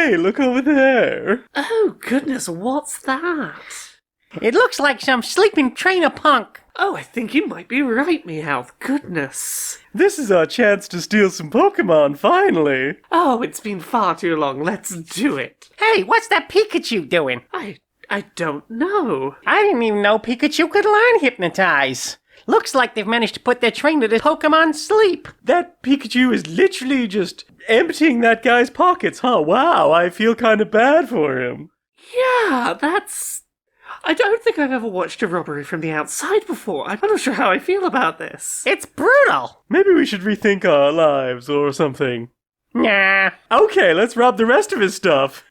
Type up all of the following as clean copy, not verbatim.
hey, look over there. Oh, goodness, what's that? It looks like some sleeping trainer punk. Oh, I think you might be right, Meowth. Goodness. This is our chance to steal some Pokemon, finally. Oh, it's been far too long. Let's do it. Hey, what's that Pikachu doing? I don't know. I didn't even know Pikachu could learn Hypnotize. Looks like they've managed to put their trainer to Pokemon sleep. That Pikachu is literally just emptying that guy's pockets, huh? Wow, I feel kind of bad for him. Yeah, that's... I don't think I've ever watched a robbery from the outside before. I'm not sure how I feel about this. It's brutal. Maybe we should rethink our lives or something. Nah. Okay, let's rob the rest of his stuff.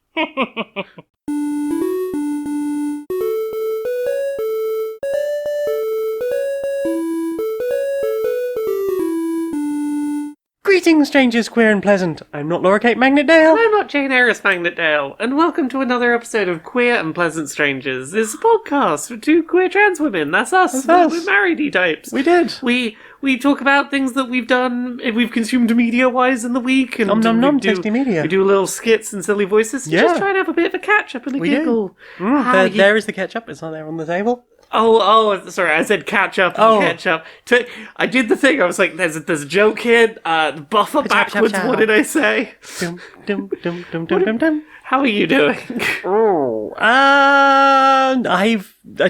Greetings, strangers, queer and pleasant. I'm not Laura Kate Magnetdale. And I'm not Jane Aerith Magnetdale, and welcome to another episode of Queer and Pleasant Strangers. This is a podcast for two queer trans women. That's us. That's us. We're married types. We did. We talk about things that we've done, we've consumed media-wise in the week. And tasty media. We do little skits and silly voices. Yeah. Just try and have a bit of a catch-up and a giggle. There is the ketchup. It's not there on the table. Oh, sorry, I said catch-up and ketchup. I did the thing, I was like, there's a joke here, buffer backwards, what did I say? Dum, dum, dum, dum, dum, dum, dum. How are you doing? I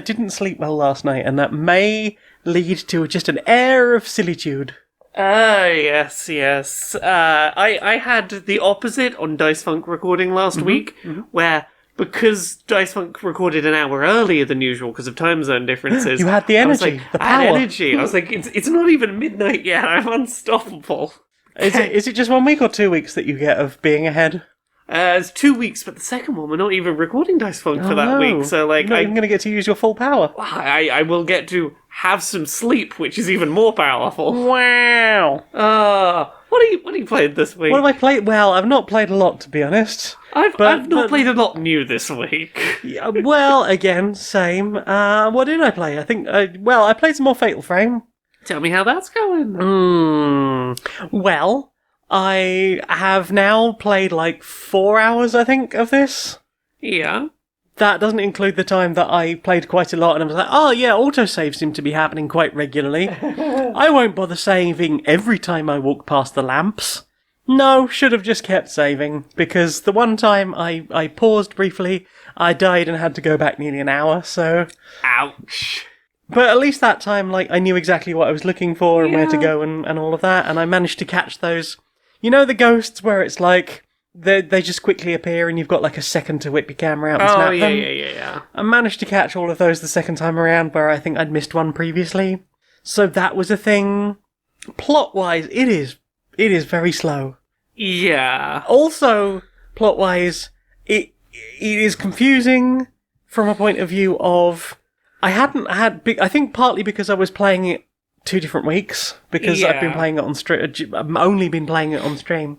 didn't sleep well last night, and that may lead to just an air of solitude. Yes. I had the opposite on Dice Funk recording last week, where... Because Dice Funk recorded an hour earlier than usual because of time zone differences. You had the energy, I was like, the I had power. energy. I was like, it's not even midnight yet. I'm unstoppable. Is it just 1 week or 2 weeks that you get of being ahead? It's 2 weeks, but the second one, we're not even recording Dice Funk for that week. So, like, you're not even going to get to use your full power. I will get to have some sleep, which is even more powerful. Wow. What are you playing this week? What have I played? Well, I've not played a lot, to be honest. I've not played a lot new this week. Yeah, well, again, same. What did I play? I think, I played some more Fatal Frame. Tell me how that's going. Well, I have now played like 4 hours, I think, of this. Yeah. That doesn't include the time that I played quite a lot and I was like, oh yeah, autosaves seem to be happening quite regularly. I won't bother saving every time I walk past the lamps. No, should have just kept saving, because the one time I paused briefly, I died and had to go back nearly an hour, so... Ouch. But at least that time, like, I knew exactly what I was looking for and where to go and all of that, and I managed to catch those... You know the ghosts where it's like... They just quickly appear and you've got like a second to whip your camera out and snap them. Yeah. I managed to catch all of those the second time around where I think I'd missed one previously. So that was a thing. Plot-wise, it is very slow. Yeah. Also, plot-wise, it is confusing from a point of view of... I think partly because I was playing it 2 different weeks, because I've been playing it on stream. I've only been playing it on stream.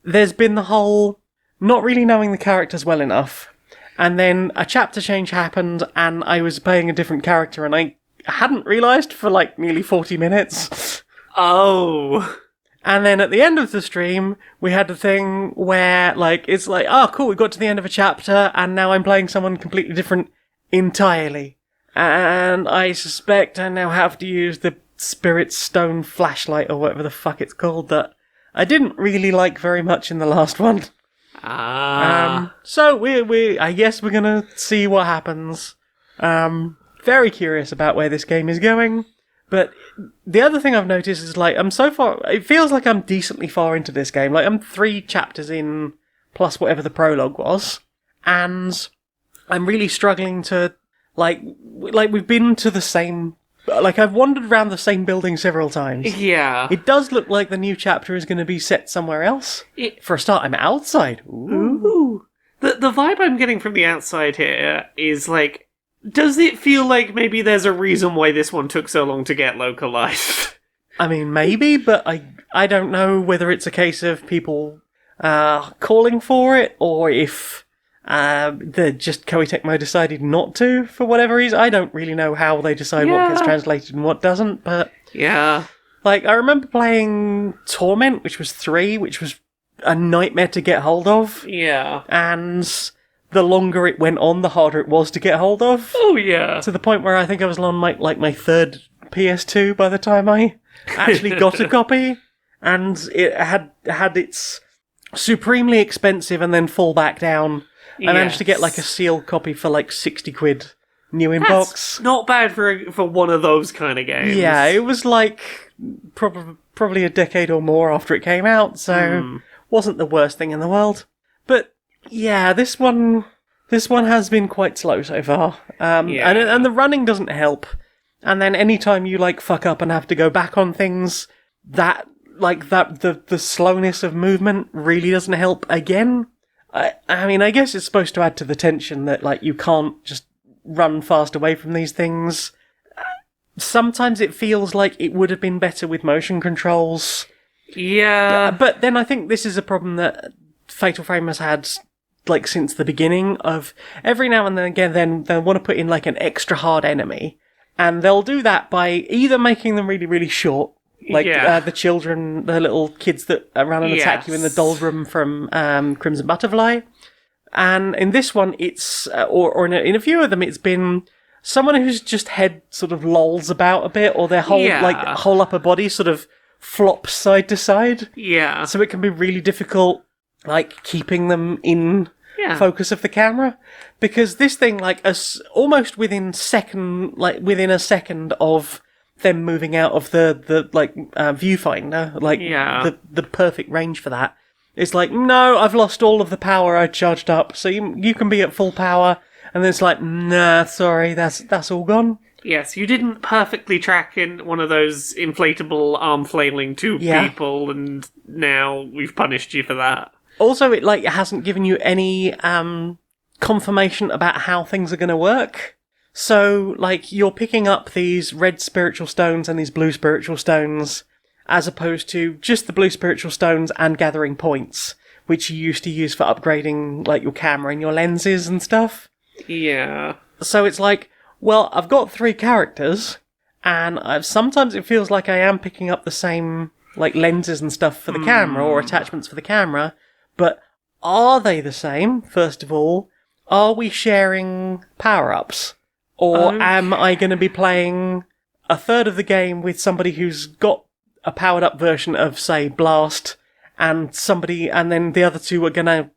There's been the whole not really knowing the characters well enough, and then a chapter change happened, and I was playing a different character, and I hadn't realised for like nearly 40 minutes. Oh. And then at the end of the stream, we had the thing where, like, it's like, oh, cool, we got to the end of a chapter, and now I'm playing someone completely different entirely. And I suspect I now have to use the Spirit Stone flashlight, or whatever the fuck it's called, that I didn't really like very much in the last one. So I guess we're gonna see what happens. Very curious about where this game is going. But the other thing I've noticed is, like, it feels like I'm decently far into this game. Like, I'm 3 chapters in, plus whatever the prologue was. And I'm really struggling to, like we've been to the same... Like, I've wandered around the same building several times. Yeah. It does look like the new chapter is going to be set somewhere else. For a start, I'm outside. Ooh. The vibe I'm getting from the outside here is, like, does it feel like maybe there's a reason why this one took so long to get localized? I mean, maybe, but I don't know whether it's a case of people calling for it, or if... just Koei Tecmo decided not to, for whatever reason. I don't really know how they decide what gets translated and what doesn't, but... Yeah. Like, I remember playing Torment, which was 3, which was a nightmare to get hold of. Yeah. And the longer it went on, the harder it was to get hold of. Oh, yeah. To the point where I think I was on my third PS2 by the time I actually got a copy. And it had its supremely expensive and then fall back down. I managed to get like a sealed copy for like 60 quid new in box. Not bad for one of those kind of games. Yeah, it was like probably a decade or more after it came out, so wasn't the worst thing in the world. But yeah, this one has been quite slow so far. And the running doesn't help. And then anytime you like fuck up and have to go back on things, the slowness of movement really doesn't help again. I mean, I guess it's supposed to add to the tension that like you can't just run fast away from these things. Sometimes it feels like it would have been better with motion controls. Yeah. But then I think this is a problem that Fatal Frame has had like since the beginning of every now and then again then they'll want to put in like an extra hard enemy. And they'll do that by either making them really, really short, like the children, the little kids that run and attack you in the doldrum from Crimson Butterfly. And in this one, it's, or in a few of them, it's been someone whose just head sort of lolls about a bit, or their whole upper body sort of flops side to side. Yeah. So it can be really difficult, like, keeping them in focus of the camera. Because this thing, like, almost within a second of them moving out of the viewfinder, the perfect range for that. It's like, no, I've lost all of the power I charged up, so you can be at full power. And then it's like, nah, sorry, that's all gone. Yes, you didn't perfectly track in one of those inflatable arm flailing tube people, and now we've punished you for that. Also, it hasn't given you any confirmation about how things are going to work. So, like, you're picking up these red spiritual stones and these blue spiritual stones, as opposed to just the blue spiritual stones and gathering points, which you used to use for upgrading, like, your camera and your lenses and stuff. Yeah. So it's like, well, I've got 3 characters, and sometimes it feels like I am picking up the same, like, lenses and stuff for the camera, or attachments for the camera, but are they the same, first of all? Are we sharing power-ups? Or am I going to be playing a third of the game with somebody who's got a powered-up version of, say, Blast, and then the other 2 are going to,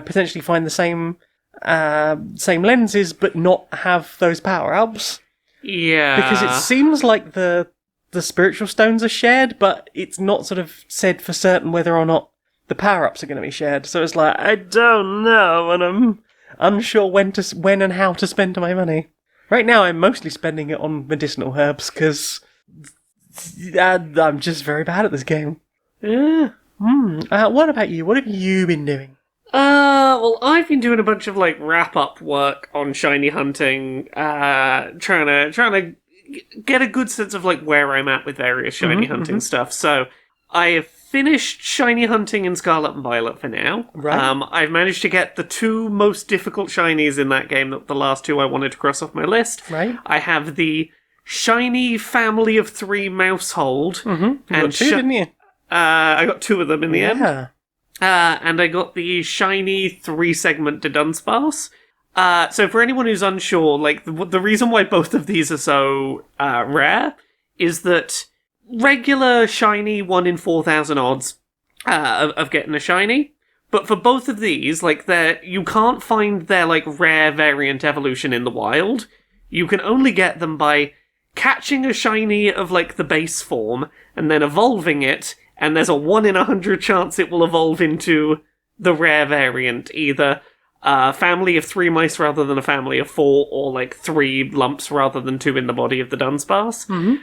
potentially find the same lenses, but not have those power-ups? Yeah. Because it seems like the spiritual stones are shared, but it's not sort of said for certain whether or not the power-ups are going to be shared. So it's like, I don't know, and I'm unsure when and how to spend my money. Right now, I'm mostly spending it on medicinal herbs, because I'm just very bad at this game. Yeah. What about you? What have you been doing? Well, I've been doing a bunch of, like, wrap-up work on shiny hunting, trying to get a good sense of, like, where I'm at with various shiny hunting stuff. So, I have finished shiny hunting in Scarlet and Violet for now. Right. I've managed to get the 2 most difficult shinies in that game, the last 2 I wanted to cross off my list. Right. I have the shiny family of 3 Mousehold. Mm-hmm. You got 2, didn't you? I got 2 of them in the end. Yeah. And I got the shiny 3-segment Dunsparce. So for anyone who's unsure, like, the reason why both of these are so rare is that regular shiny 1 in 4,000 odds of getting a shiny. But for both of these, like, you can't find their, like, rare variant evolution in the wild. You can only get them by catching a shiny of, like, the base form and then evolving it, and there's a 1 in 100 chance it will evolve into the rare variant, either a family of 3 mice rather than a family of 4, or, like, 3 lumps rather than 2 in the body of the Dunsparce. Mm-hmm.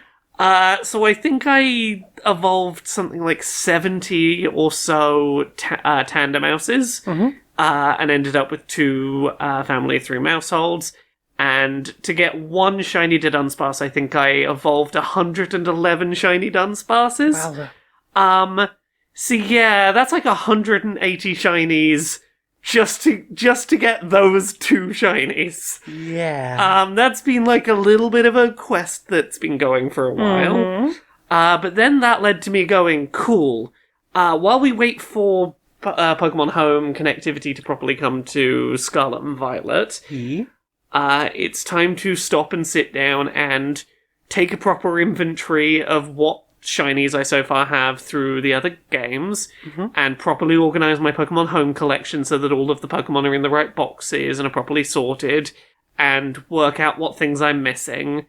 So I think I evolved something like 70 or so tandem mouses, and ended up with 2 family of 3 mouseholds. And to get 1 shiny Dunsparce, I think I evolved 111 shiny Dunsparces. Wow. So yeah, that's like 180 shinies just to get those 2 shinies. Yeah. That's been like a little bit of a quest that's been going for a while. But then that led to me going, cool. While we wait for Pokemon Home connectivity to properly come to Scarlet and Violet, it's time to stop and sit down and take a proper inventory of what shinies I so far have through the other games, and properly organise my Pokemon Home collection so that all of the Pokemon are in the right boxes and are properly sorted, and work out what things I'm missing,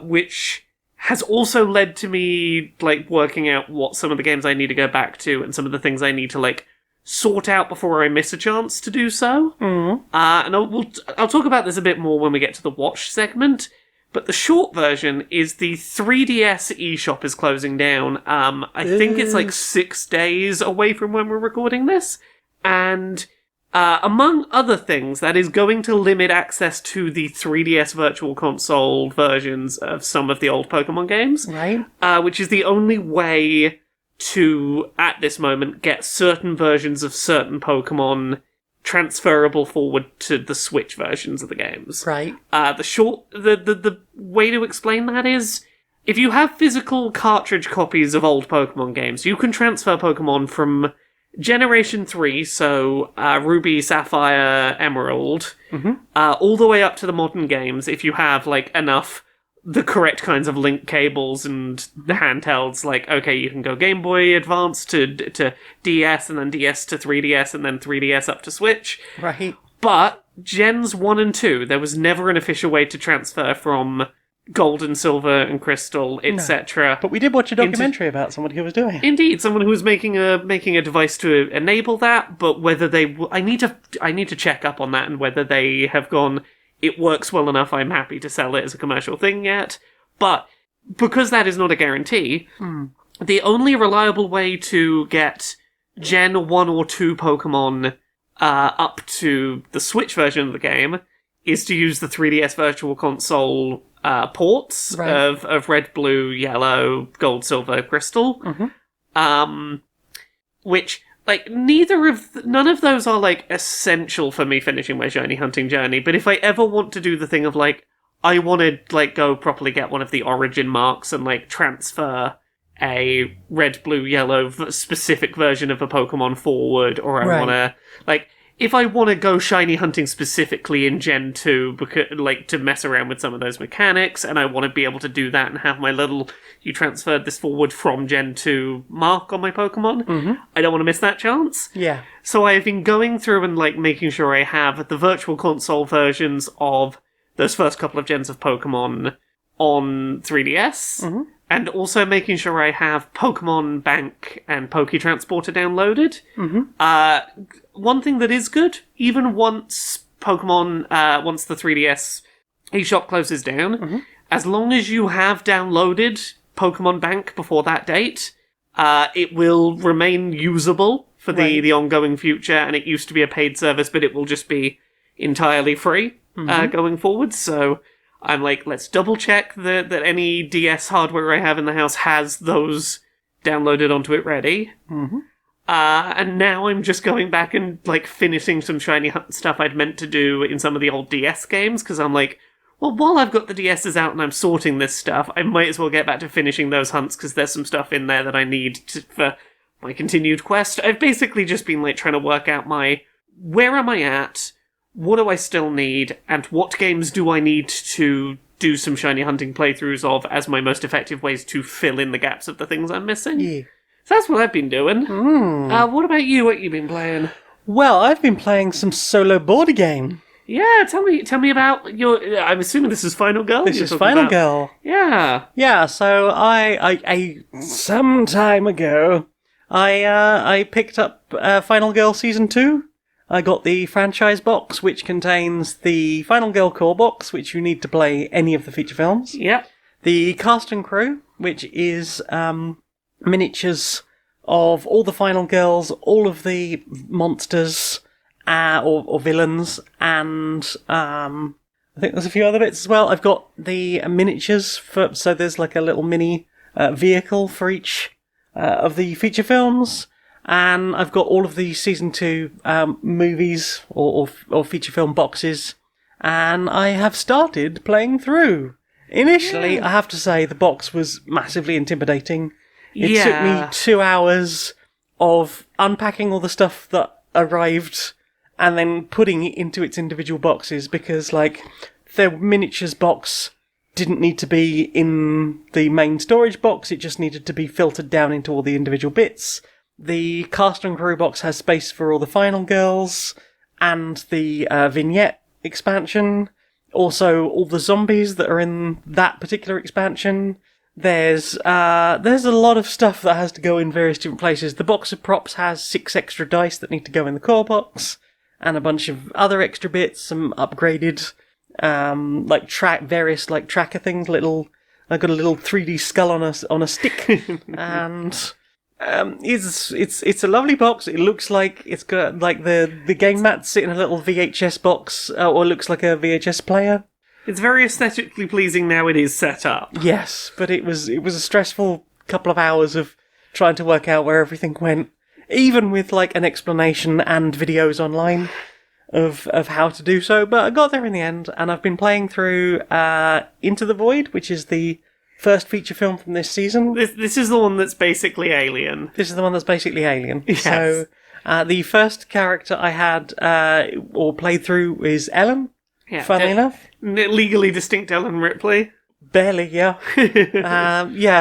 which has also led to me, like, working out what some of the games I need to go back to and some of the things I need to, like, sort out before I miss a chance to do so. And I'll talk about this a bit more when we get to the watch segment. But the short version is the 3DS eShop is closing down. I think it's like 6 days away from when we're recording this. And among other things, that is going to limit access to the 3DS Virtual Console versions of some of the old Pokemon games. Right. Which is the only way to, at this moment, get certain versions of certain Pokemon transferable forward to the Switch versions of the games. Right. The way to explain that is, if you have physical cartridge copies of old Pokemon games, you can transfer Pokemon from Generation 3, so Ruby, Sapphire, Emerald, all the way up to the modern games if you have, like, enough the correct kinds of link cables and the handhelds. Like, okay, you can go Game Boy Advance to DS, and then DS to 3DS, and then 3DS up to Switch. Right. But Gens 1 and 2, there was never an official way to transfer from Gold and Silver and Crystal, etc. But we did watch a documentary about someone who was doing it. Indeed, someone who was making a device to enable that, but whether they... I need to check up on that, and whether they have gone, it works well enough, I'm happy to sell it as a commercial thing yet. But because that is not a guarantee, the only reliable way to get Gen 1 or 2 Pokemon up to the Switch version of the game is to use the 3DS Virtual Console ports of Red, Blue, Yellow, Gold, Silver, Crystal. Which, like, none of those are, like, essential for me finishing my shiny hunting journey, but if I ever want to do the thing of, like, I want to, like, go properly get one of the origin marks and, like, transfer a red, blue, yellow specific version of a Pokemon forward, or I want to, like, if I want to go shiny hunting specifically in Gen 2, because, like, to mess around with some of those mechanics, and I want to be able to do that and have my little, you transferred this forward from Gen 2 mark on my Pokemon, I don't want to miss that chance. Yeah. So I've been going through and, like, making sure I have the Virtual Console versions of those first couple of gens of Pokemon on 3DS, and also making sure I have Pokemon Bank and Poketransporter downloaded. One thing that is good, even once once the 3DS eShop closes down, as long as you have downloaded Pokemon Bank before that date, it will remain usable for the ongoing future, and it used to be a paid service, but it will just be entirely free going forward. So I'm like, let's double check that any DS hardware I have in the house has those downloaded onto it ready. And now I'm just going back and, like, finishing some shiny hunt stuff I'd meant to do in some of the old DS games, because I'm like, well, while I've got the DSs out and I'm sorting this stuff, I might as well get back to finishing those hunts, because there's some stuff in there that I need for my continued quest. I've basically just been, like, trying to work out where am I at, what do I still need, and what games do I need to do some shiny hunting playthroughs of as my most effective ways to fill in the gaps of the things I'm missing. Yeah. So that's what I've been doing. What about you? What you been playing? Well, I've been playing some solo board game. Yeah, tell me about your... I'm assuming this is Final Girl? This is Final Girl. Yeah. Yeah, so I some time ago, I picked up Final Girl Season 2. I got the franchise box, which contains the Final Girl core box, which you need to play any of the feature films. Yep. The cast and crew, which is miniatures of all the Final Girls, all of the monsters or villains, and I think there's a few other bits as well. I've got the miniatures so there's like a little mini vehicle for each of the feature films. And I've got all of the Season 2 movies or feature film boxes, and I have started playing through. Initially, I have to say, the box was massively intimidating. It took me 2 hours of unpacking all the stuff that arrived and then putting it into its individual boxes, because, like, the miniatures box didn't need to be in the main storage box, it just needed to be filtered down into all the individual bits. The cast and crew box has space for all the final girls and the vignette expansion. Also, all the zombies that are in that particular expansion. There's a lot of stuff that has to go in various different places. The box of props has 6 extra dice that need to go in the core box, and a bunch of other extra bits, some upgraded, various tracker things. I got a little 3D skull on a stick, and it's a lovely box. It looks like it's got like the game mats sit in a little VHS box, or looks like a VHS player. It's very aesthetically pleasing now it is set up. Yes, but it was a stressful couple of hours of trying to work out where everything went, even with like an explanation and videos online of how to do so. But I got there in the end, and I've been playing through Into the Void, which is the first feature film from this season. This is the one that's basically Alien. This is the one that's basically Alien. Yes. So the first character I had or played through is Ellen. Yeah, Funnily enough. Legally distinct Ellen Ripley. Barely, yeah.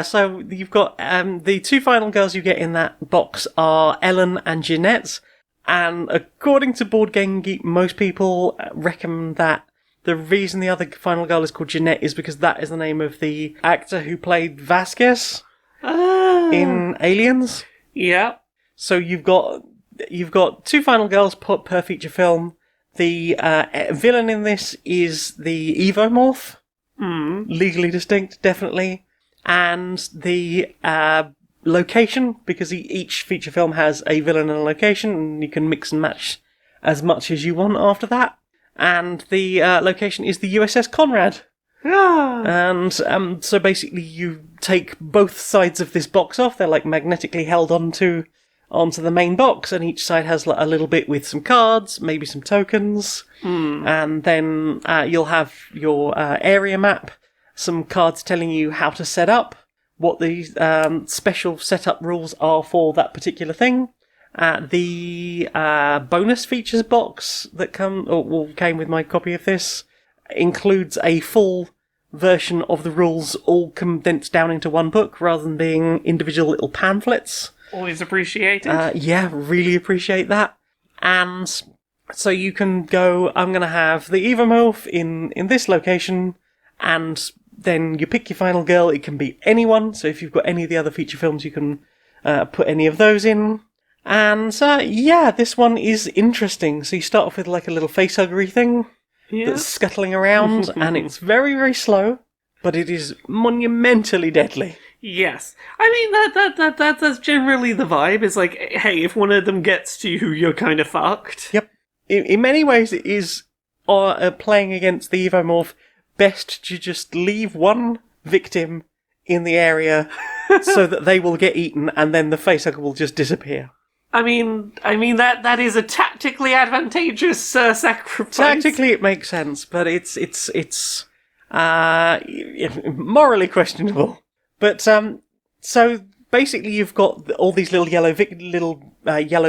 So you've got the 2 final girls you get in that box are Ellen and Jeanette. And according to Board Game Geek, most people reckon that the reason the other final girl is called Jeanette is because that is the name of the actor who played Vasquez in Aliens. Yeah. So you've got 2 final girls per feature film. The villain in this is the Evomorph. Legally distinct, definitely. And the location, because each feature film has a villain and a location, and you can mix and match as much as you want after that. And the location is the USS Conrad. And so basically you take both sides of this box off. They're like magnetically held onto the main box, and each side has a little bit with some cards, maybe some tokens, and then you'll have your area map, some cards telling you how to set up, what the special setup rules are for that particular thing. The bonus features box that came with my copy of this includes a full version of the rules, all condensed down into one book, rather than being individual little pamphlets. Always appreciated. Yeah, really appreciate that. And so you can go, I'm going to have the Evomorph in this location, and then you pick your final girl. It can be anyone, so if you've got any of the other feature films, you can put any of those in. And this one is interesting. So you start off with like a little facehuggery thing that's scuttling around, and it's very, very slow, but it is monumentally deadly. Yes. I mean, that's generally the vibe. It's like, hey, if one of them gets to you, you're kind of fucked. Yep. In many ways, it is playing against the Evomorph best to just leave one victim in the area so that they will get eaten, and then the facehugger will just disappear. I mean that is a tactically advantageous sacrifice. Tactically, it makes sense, but it's morally questionable. But so basically, you've got all these little yellow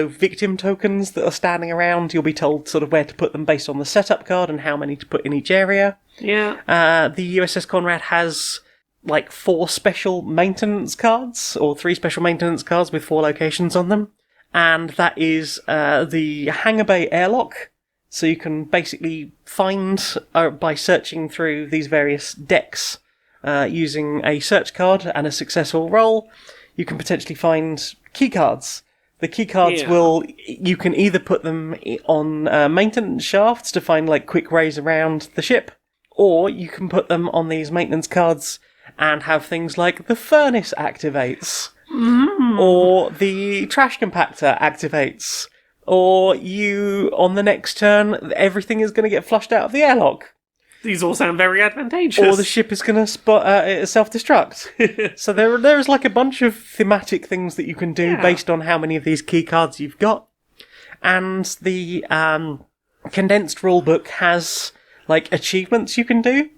victim tokens that are standing around. You'll be told sort of where to put them based on the setup card and how many to put in each area. Yeah. The USS Conrad has like 4 special maintenance cards, or 3 special maintenance cards with 4 locations on them, and that is the hangar bay airlock. So you can basically find by searching through these various decks. Using a search card and a successful roll, you can potentially find key cards. The key cards you can either put them on maintenance shafts to find like quick ways around the ship, or you can put them on these maintenance cards and have things like the furnace activates, or the trash compactor activates, or on the next turn, everything is going to get flushed out of the airlock. These all sound very advantageous. Or the ship is going to self-destruct. So there's like a bunch of thematic things that you can do based on how many of these key cards you've got. And the condensed rulebook has like achievements you can do.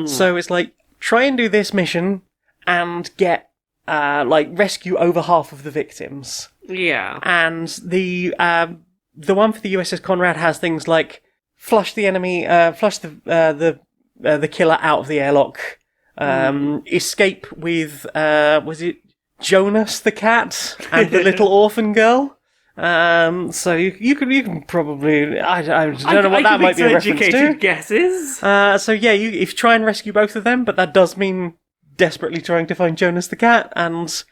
So it's like, try and do this mission and get rescue over half of the victims. Yeah. And the one for the USS Conrad has things like flush the enemy, flush the killer out of the airlock, escape with was it Jonas the cat and the little orphan girl. So you can probably I don't know what that might be a reference to. Educated guesses. So yeah, if you try and rescue both of them, but that does mean desperately trying to find Jonas the cat, and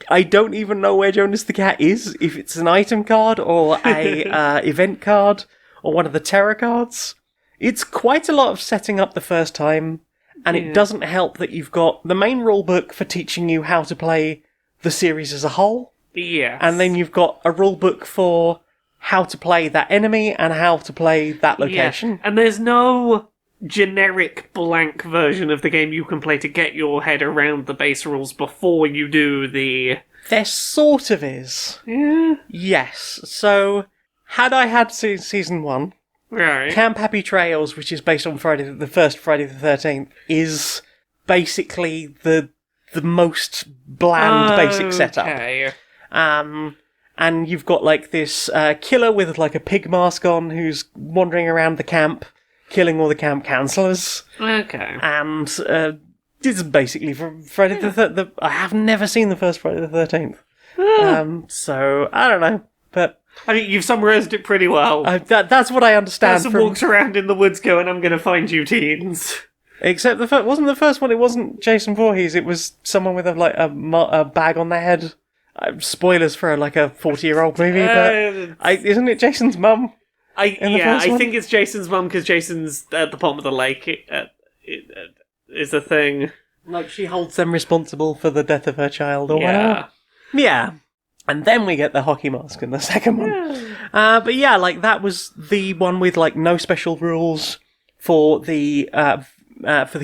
I don't even know where Jonas the cat is, if it's an item card or a event card or one of the terror cards. It's quite a lot of setting up the first time, and it doesn't help that you've got the main rulebook for teaching you how to play the series as a whole. Yes. And then you've got a rulebook for how to play that enemy and how to play that location. Yeah. And there's no generic blank version of the game you can play to get your head around the base rules before you do the... There sort of is. Yeah. Yes. So, had I had Season 1, Right. Camp Happy Trails, which is based on the first Friday the 13th, is basically the most bland basic setup. Okay. And you've got like this killer with like a pig mask on who's wandering around the camp, killing all the camp counsellors. Okay. And this is basically from Friday the 13th. I have never seen the first Friday the 13th. So, I don't know. But I think you've summarised it pretty well. that's what I understand Person from... walks around in the woods going, I'm going to find you teens. Except wasn't the first one, it wasn't Jason Voorhees, it was someone with a bag on their head. Spoilers for a 40-year-old movie, but isn't it Jason's mum? I one? think it's Jason's mum because Jason's at the bottom of the lake. It is a thing. Like she holds them responsible for the death of her child or Yeah. whatever. Yeah. And then we get the hockey mask in the second one. But yeah, that was the one with no special rules for the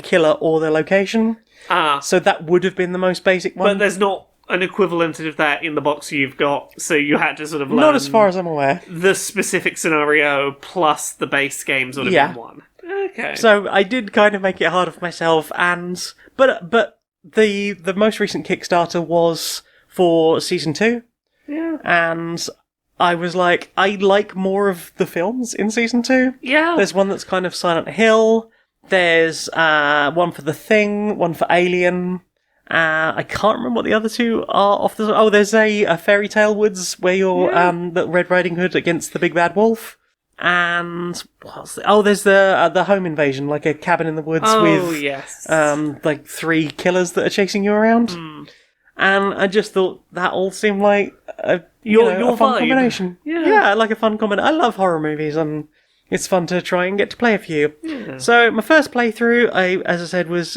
killer or the location. So that would have been the most basic one. But there's not an equivalent of that in the box you've got, so you had to sort of learn... Not as far as I'm aware. ...the specific scenario plus the base game sort of in one. Okay. So I did kind of make it harder for myself, but the most recent Kickstarter was for Season 2. Yeah. And I was like, I like more of the films in Season 2. Yeah. There's one that's kind of Silent Hill. There's one for The Thing, one for Alien. I can't remember what the other two are off the... Oh, there's a Fairy Tale Woods where you're the Red Riding Hood against the Big Bad Wolf. And there's the home invasion, like a cabin in the woods with yes. 3 killers that are chasing you around. And I just thought that all seemed like a fun vibe. combination. Yeah, like a fun combination. I love horror movies, and it's fun to try and get to play a few. Yeah. So my first playthrough, as I said, was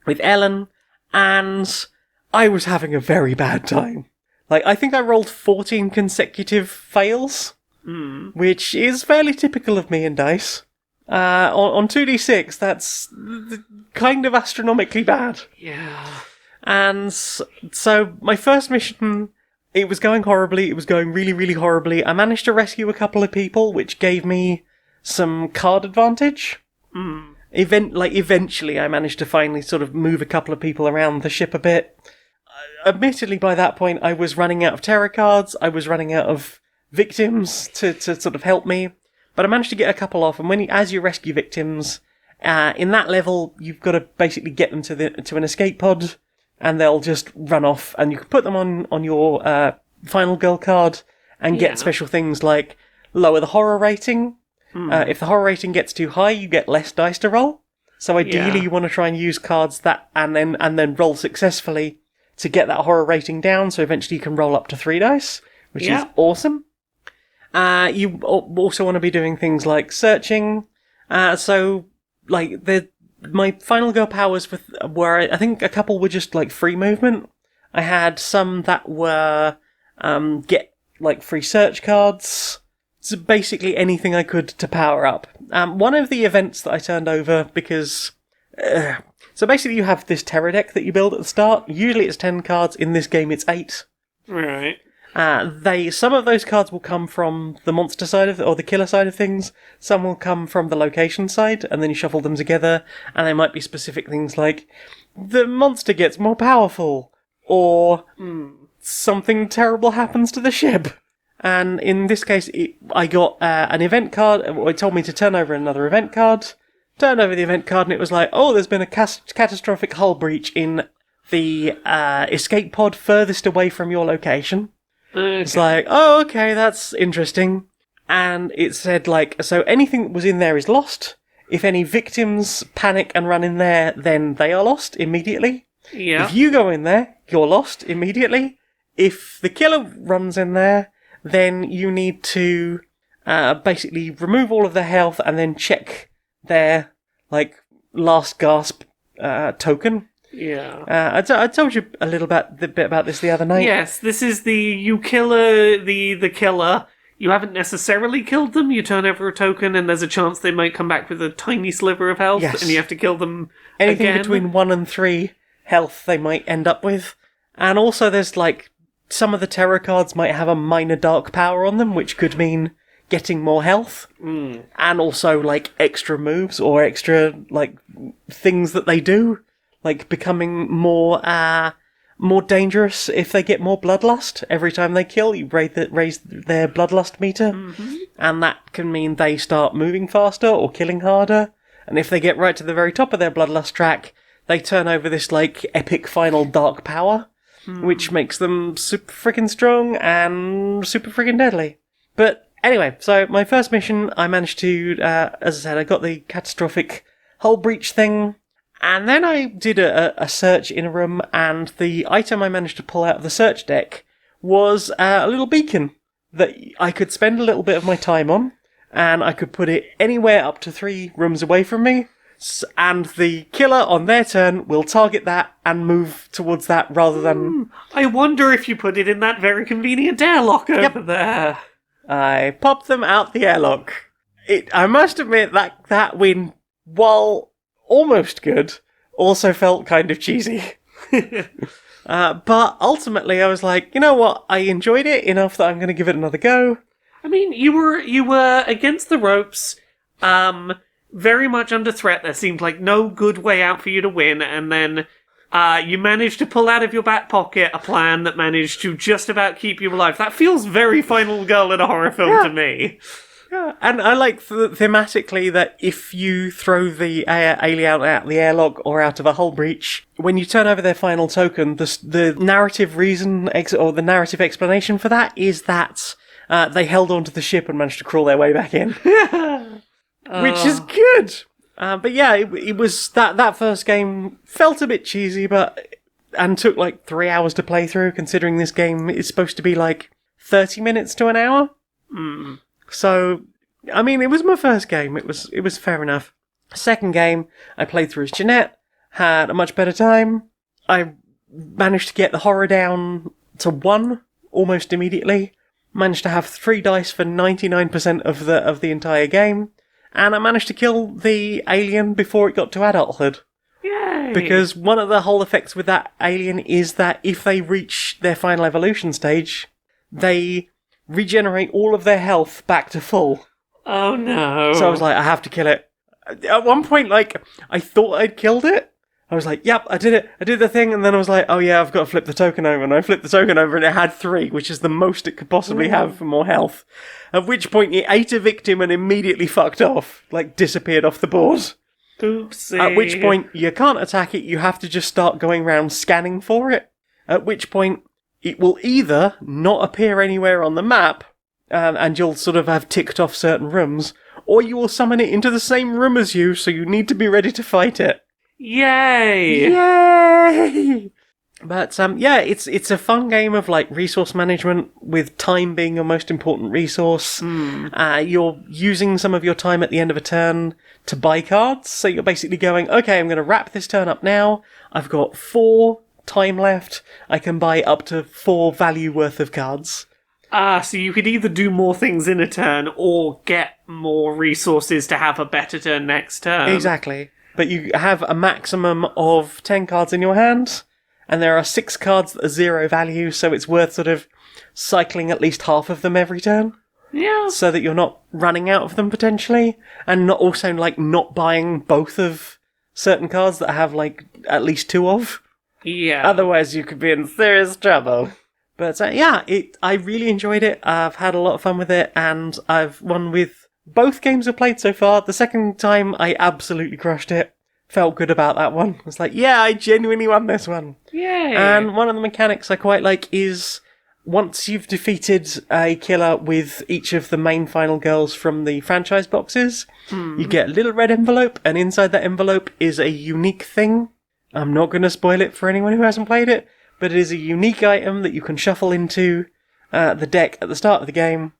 with Ellen, and I was having a very bad time. I think I rolled 14 consecutive fails, which is fairly typical of me in dice. On 2d6, that's kind of astronomically bad. Yeah. And so my first mission, it was going horribly. It was going really, really horribly. I managed to rescue a couple of people, which gave me some card advantage. Eventually, I managed to finally sort of move a couple of people around the ship a bit. Admittedly, by that point, I was running out of terror cards. I was running out of victims to sort of help me. But I managed to get a couple off. And as you rescue victims, in that level, you've got to basically get them to an escape pod. And they'll just run off, and you can put them on your final girl card and get special things like lower the horror rating. If the horror rating gets too high, you get less dice to roll. So ideally, you want to try and use cards that and then roll successfully to get that horror rating down. So eventually, you can roll up to 3 dice, which is awesome. You also want to be doing things like searching. My final girl powers were, I think a couple were just free movement. I had some that were get free search cards. So basically anything I could to power up. One of the events that I turned over because... so basically you have this terror deck that you build at the start. Usually it's 10 cards. In this game it's 8. Right. Some of those cards will come from the monster side or the killer side of things. Some will come from the location side, and then you shuffle them together, and they might be specific things like, the monster gets more powerful, or something terrible happens to the ship. And in this case, I got an event card. It told me to turn over another event card. Turned over the event card, and it was like, oh, there's been a catastrophic hull breach in the escape pod furthest away from your location. Okay. It's like, oh, okay, that's interesting. And it said, like, so anything that was in there is lost. If any victims panic and run in there, then they are lost immediately. Yeah. If you go in there, you're lost immediately. If the killer runs in there, then you need to basically remove all of their health and then check their, like, last gasp token. Yeah. I told you a little bit about this the other night. Yes, this is you kill the killer. You haven't necessarily killed them. You turn over a token, and there's a chance they might come back with a tiny sliver of health, Yes. and you have to kill them Anything again. between 1 and 3 health they might end up with. And also there's, like, some of the terror cards might have a minor dark power on them, which could mean getting more health. And also, like, extra moves or extra, like, things that they do. Like, becoming more dangerous if they get more bloodlust. Every time they kill, you raise their bloodlust meter. Mm-hmm. And that can mean they start moving faster or killing harder. And if they get right to the very top of their bloodlust track, they turn over this, like, epic final dark power, which makes them super freaking strong and super freaking deadly. But anyway, so my first mission, I managed to, as I said, I got the catastrophic hull breach thing. And then I did a search in a room, and the item I managed to pull out of the search deck was a little beacon that I could spend a little bit of my time on, and I could put it anywhere up to 3 rooms away from me, and the killer on their turn will target that and move towards that rather than... I wonder if you put it in that very convenient airlock over there. I popped them out the airlock. I must admit that win, while almost good, also felt kind of cheesy. But ultimately I was like, you know what, I enjoyed it enough that I'm going to give it another go. I mean, you were against the ropes, very much under threat. There seemed like no good way out for you to win, and then you managed to pull out of your back pocket a plan that managed to just about keep you alive. That feels very Final Girl in a horror film to me. Yeah, and I like thematically that if you throw the alien out the airlock or out of a hull breach, when you turn over their final token, the narrative reason or the narrative explanation for that is that they held onto the ship and managed to crawl their way back in, which is good. But yeah, it was that first game felt a bit cheesy, and took like 3 hours to play through, considering this game is supposed to be like 30 minutes to an hour. So, I mean, it was my first game. It was fair enough. Second game, I played through as Jeanette, had a much better time. I managed to get the horror down to 1 almost immediately. Managed to have 3 dice for 99% of the entire game. And I managed to kill the alien before it got to adulthood. Yay! Because one of the whole effects with that alien is that if they reach their final evolution stage, they regenerate all of their health back to full. Oh no. So I was like, I have to kill it. At one point, like, I thought I'd killed it. I was like, yep, I did it. I did the thing, and then I was like, oh yeah, I've got to flip the token over. And I flipped the token over, and it had 3, which is the most it could possibly have for more health. At which point, it ate a victim and immediately fucked off. Like, disappeared off the board. Oopsie. At which point, you can't attack it, you have to just start going around scanning for it. At which point, it will either not appear anywhere on the map, and you'll sort of have ticked off certain rooms, or you will summon it into the same room as you, so you need to be ready to fight it. Yay! Yay! But, yeah, it's a fun game of, like, resource management, with time being your most important resource. You're using some of your time at the end of a turn to buy cards, so you're basically going, okay, I'm going to wrap this turn up now. I've got 4 time left. I can buy up to 4 value worth of cards. So you could either do more things in a turn, or get more resources to have a better turn next turn. Exactly. But you have a maximum of 10 cards in your hand, and there are 6 cards that are 0 value, so it's worth sort of cycling at least half of them every turn. Yeah. So that you're not running out of them potentially, and not also like not buying both of certain cards that have like at least 2 of. Yeah. Otherwise, you could be in serious trouble. But I really enjoyed it. I've had a lot of fun with it, and I've won with both games I've played so far. The second time, I absolutely crushed it. Felt good about that one. I was like, yeah, I genuinely won this one. Yay. And one of the mechanics I quite like is once you've defeated a killer with each of the main final girls from the franchise boxes, you get a little red envelope, and inside that envelope is a unique thing. I'm not going to spoil it for anyone who hasn't played it, but it is a unique item that you can shuffle into the deck at the start of the game.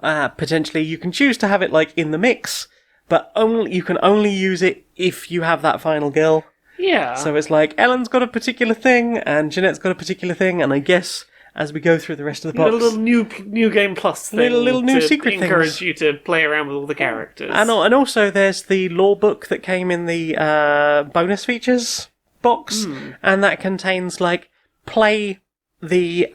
Potentially, you can choose to have it like in the mix, but you can only use it if you have that final girl. Yeah. So it's like Ellen's got a particular thing, and Jeanette's got a particular thing, and I guess as we go through the rest of the box, a little new game plus thing, little new to secret encourage things. you to play around with all the characters. And also there's the lore book that came in the bonus features box, and that contains like play the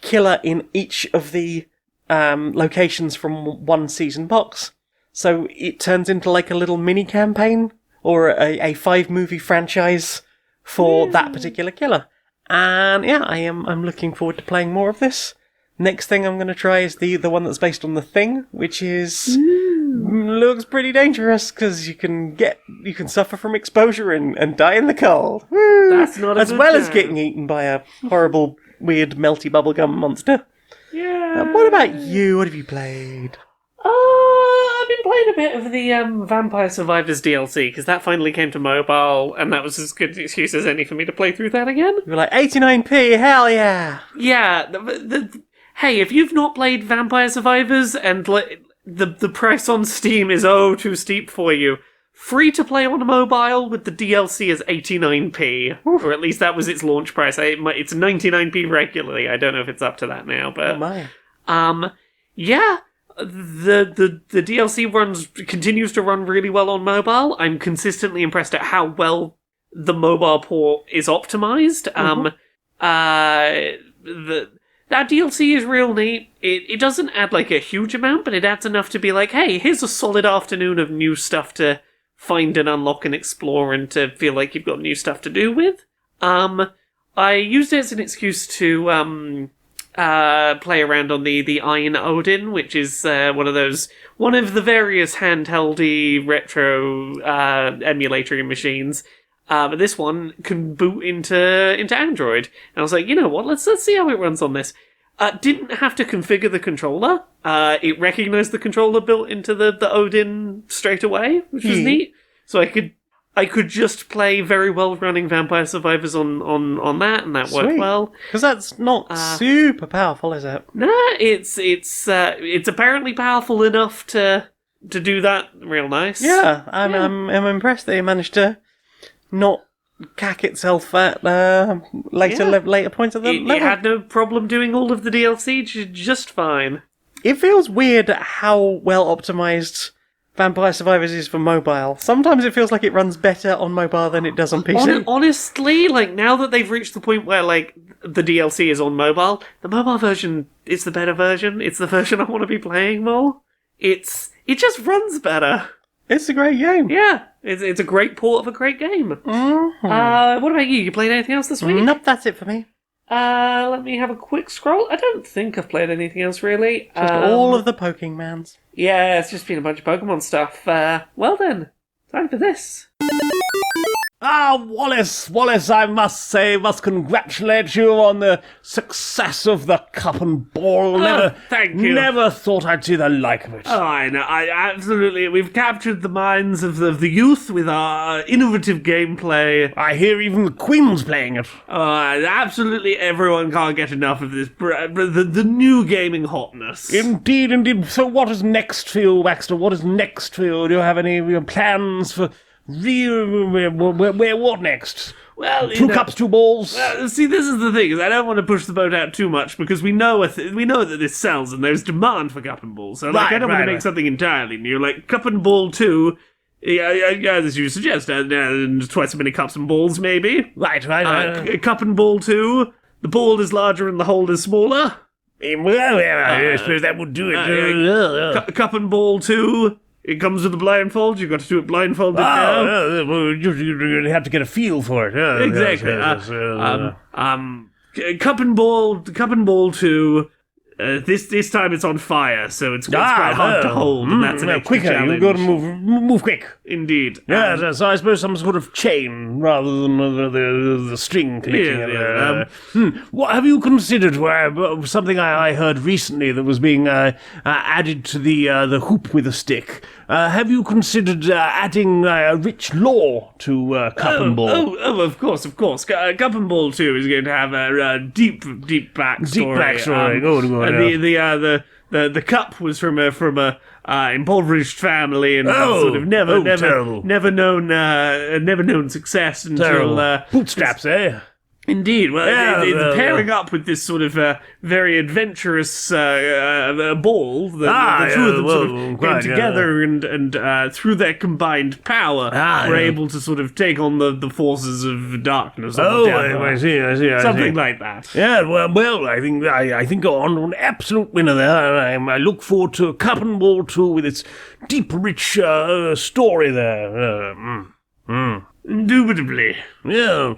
killer in each of the locations from one season box. So it turns into like a little mini campaign or a 5-movie franchise for that particular killer. And I'm looking forward to playing more of this. Next thing I'm going to try is the one that's based on The Thing, which is looks pretty dangerous because you can suffer from exposure and die in the cold. Woo! That's not as well as getting eaten by a horrible, weird, melty bubblegum monster. Yeah. What about you? What have you played? I've been playing a bit of the Vampire Survivors DLC, because that finally came to mobile, and that was as good an excuse as any for me to play through that again. You were like, 89p, hell yeah! Yeah, hey, if you've not played Vampire Survivors, and the price on Steam is too steep for you, free to play on mobile with the DLC is 89p, or at least that was its launch price. It's 99p regularly, I don't know if it's up to that now, but... Oh my. Yeah... The DLC continues to run really well on mobile. I'm consistently impressed at how well the mobile port is optimized. That DLC is real neat. It doesn't add like a huge amount, but it adds enough to be like, hey, here's a solid afternoon of new stuff to find and unlock and explore, and to feel like you've got new stuff to do with. I used it as an excuse to play around on the Iron Odin, which is one of the various handheldy retro emulatory machines. But this one can boot into Android, and I was like, you know what? Let's see how it runs on this. Didn't have to configure the controller. It recognized the controller built into the Odin straight away, which was neat. So I could just play very well running Vampire Survivors on that, and that worked well. Because that's not super powerful, is it? Nah, it's apparently powerful enough to do that real nice. Yeah, I'm impressed that it managed to not cack itself at later points of the level. It had no problem doing all of the DLC just fine. It feels weird how well optimized Vampire Survivors is for mobile. Sometimes it feels like it runs better on mobile than it does on PC. Honestly, like, now that they've reached the point where, like, the DLC is on mobile, the mobile version is the better version. It's the version I want to be playing more. It just runs better. It's a great game. Yeah, it's a great port of a great game. Mm-hmm. What about you? You played anything else this week? Nope, that's it for me. Let me have a quick scroll. I don't think I've played anything else, really. Just all of the poking mans. Yeah, it's just been a bunch of Pokemon stuff. Well then, time for this. Wallace, I must congratulate you on the success of the cup and ball. Thank you. Never thought I'd see the like of it. Oh, I know. Absolutely. We've captured the minds of the youth with our innovative gameplay. I hear even the Queen's playing it. Absolutely everyone can't get enough of this. The new gaming hotness. Indeed. So what is next for you, Baxter? What is next for you? Do you have any plans for... what next? Well, two cups, two balls. See, this is the thing, is I don't want to push the boat out too much, because we know that this sells and there's demand for cup and ball. So I don't want to make something entirely new, like cup and ball 2. As you suggest, twice as many cups and balls, maybe. Right. Cup and ball 2. The ball is larger and the hole is smaller. I suppose that would do it. Cup and ball 2. It comes with a blindfold. You've got to do it blindfolded now. You have to get a feel for it. Exactly. Cup and ball 2. This time it's on fire, so it's quite hard to hold, and that's an extra quicker. challenge. You've got to move quick. Indeed. So I suppose some sort of chain rather than the string connecting. What have you considered? Something I heard recently that was being added to the hoop with a stick. Have you considered adding rich lore to Cup and Ball? Oh, of course. Cup and Ball 2 is going to have a deep backstory. Deep backstory. The cup was from a impoverished family and sort of never known success until bootstraps, eh? Indeed. Well, it's pairing up with this sort of very adventurous ball. The two of them sort of came together and through their combined power were able to sort of take on the forces of darkness. I see. Something like that. Yeah, well, I think on an absolute winner there. I look forward to Cup and Ball 2 with its deep, rich story there. Indubitably. Yeah.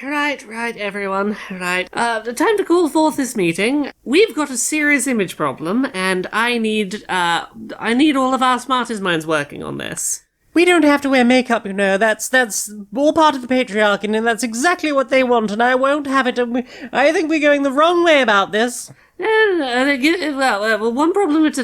Right, everyone. Right. Time to call forth this meeting. We've got a serious image problem, and I need all of our smartest minds working on this. We don't have to wear makeup, you know. That's all part of the patriarchy, and that's exactly what they want, and I won't have it. I think we're going the wrong way about this. Well, one problem at a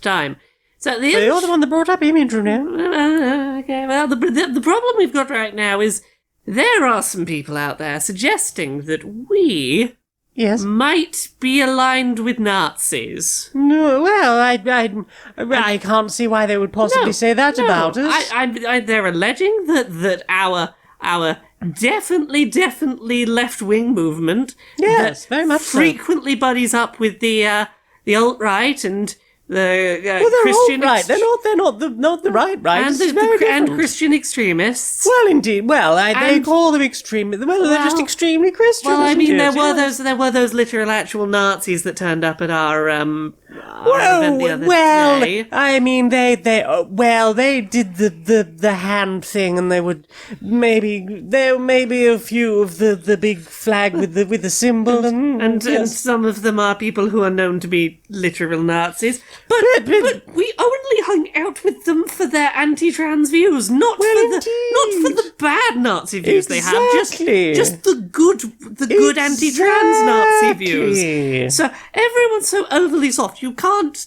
time. So you're the one that brought up image, you know. Okay, well, the problem we've got right now is there are some people out there suggesting that we might be aligned with Nazis. No, well, I can't see why they would possibly say that about us. They're alleging that our definitely left-wing movement, yes, very much frequently buddies up with the alt-right and the Christian right. They're not the right. And Christian extremists. Well, indeed. Well, they call them extreme. Well, they're just extremely Christian. Well, I mean, there were those literal actual Nazis that turned up at our event the other day. I mean, they did the hand thing, and they would maybe a few of the big flag with the symbol, and some of them are people who are known to be literal Nazis. But we only hung out with them for their anti-trans views, not for the bad Nazi views they have. Just the good anti-trans Nazi views. So everyone's so overly soft. You can't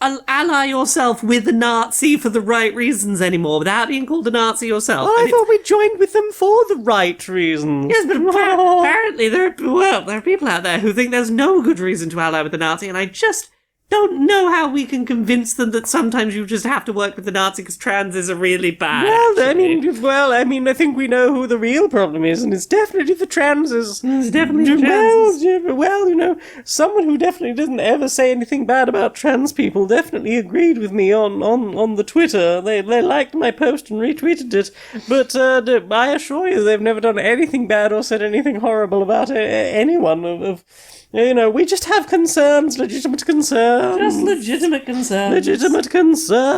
ally yourself with a Nazi for the right reasons anymore without being called a Nazi yourself. Well, I thought we joined with them for the right reasons. Yes, but apparently there are people out there who think there's no good reason to ally with the Nazi, and I just don't know how we can convince them that sometimes you just have to work with the Nazi because transes are really bad. Well, I mean, I think we know who the real problem is, and it's definitely the transes. It's definitely the transes. Well, you know, someone who definitely doesn't ever say anything bad about trans people definitely agreed with me on the Twitter. They liked my post and retweeted it, but I assure you they've never done anything bad or said anything horrible about anyone of you know, we just have concerns, legitimate concerns. Just legitimate concerns. Legitimate concerns.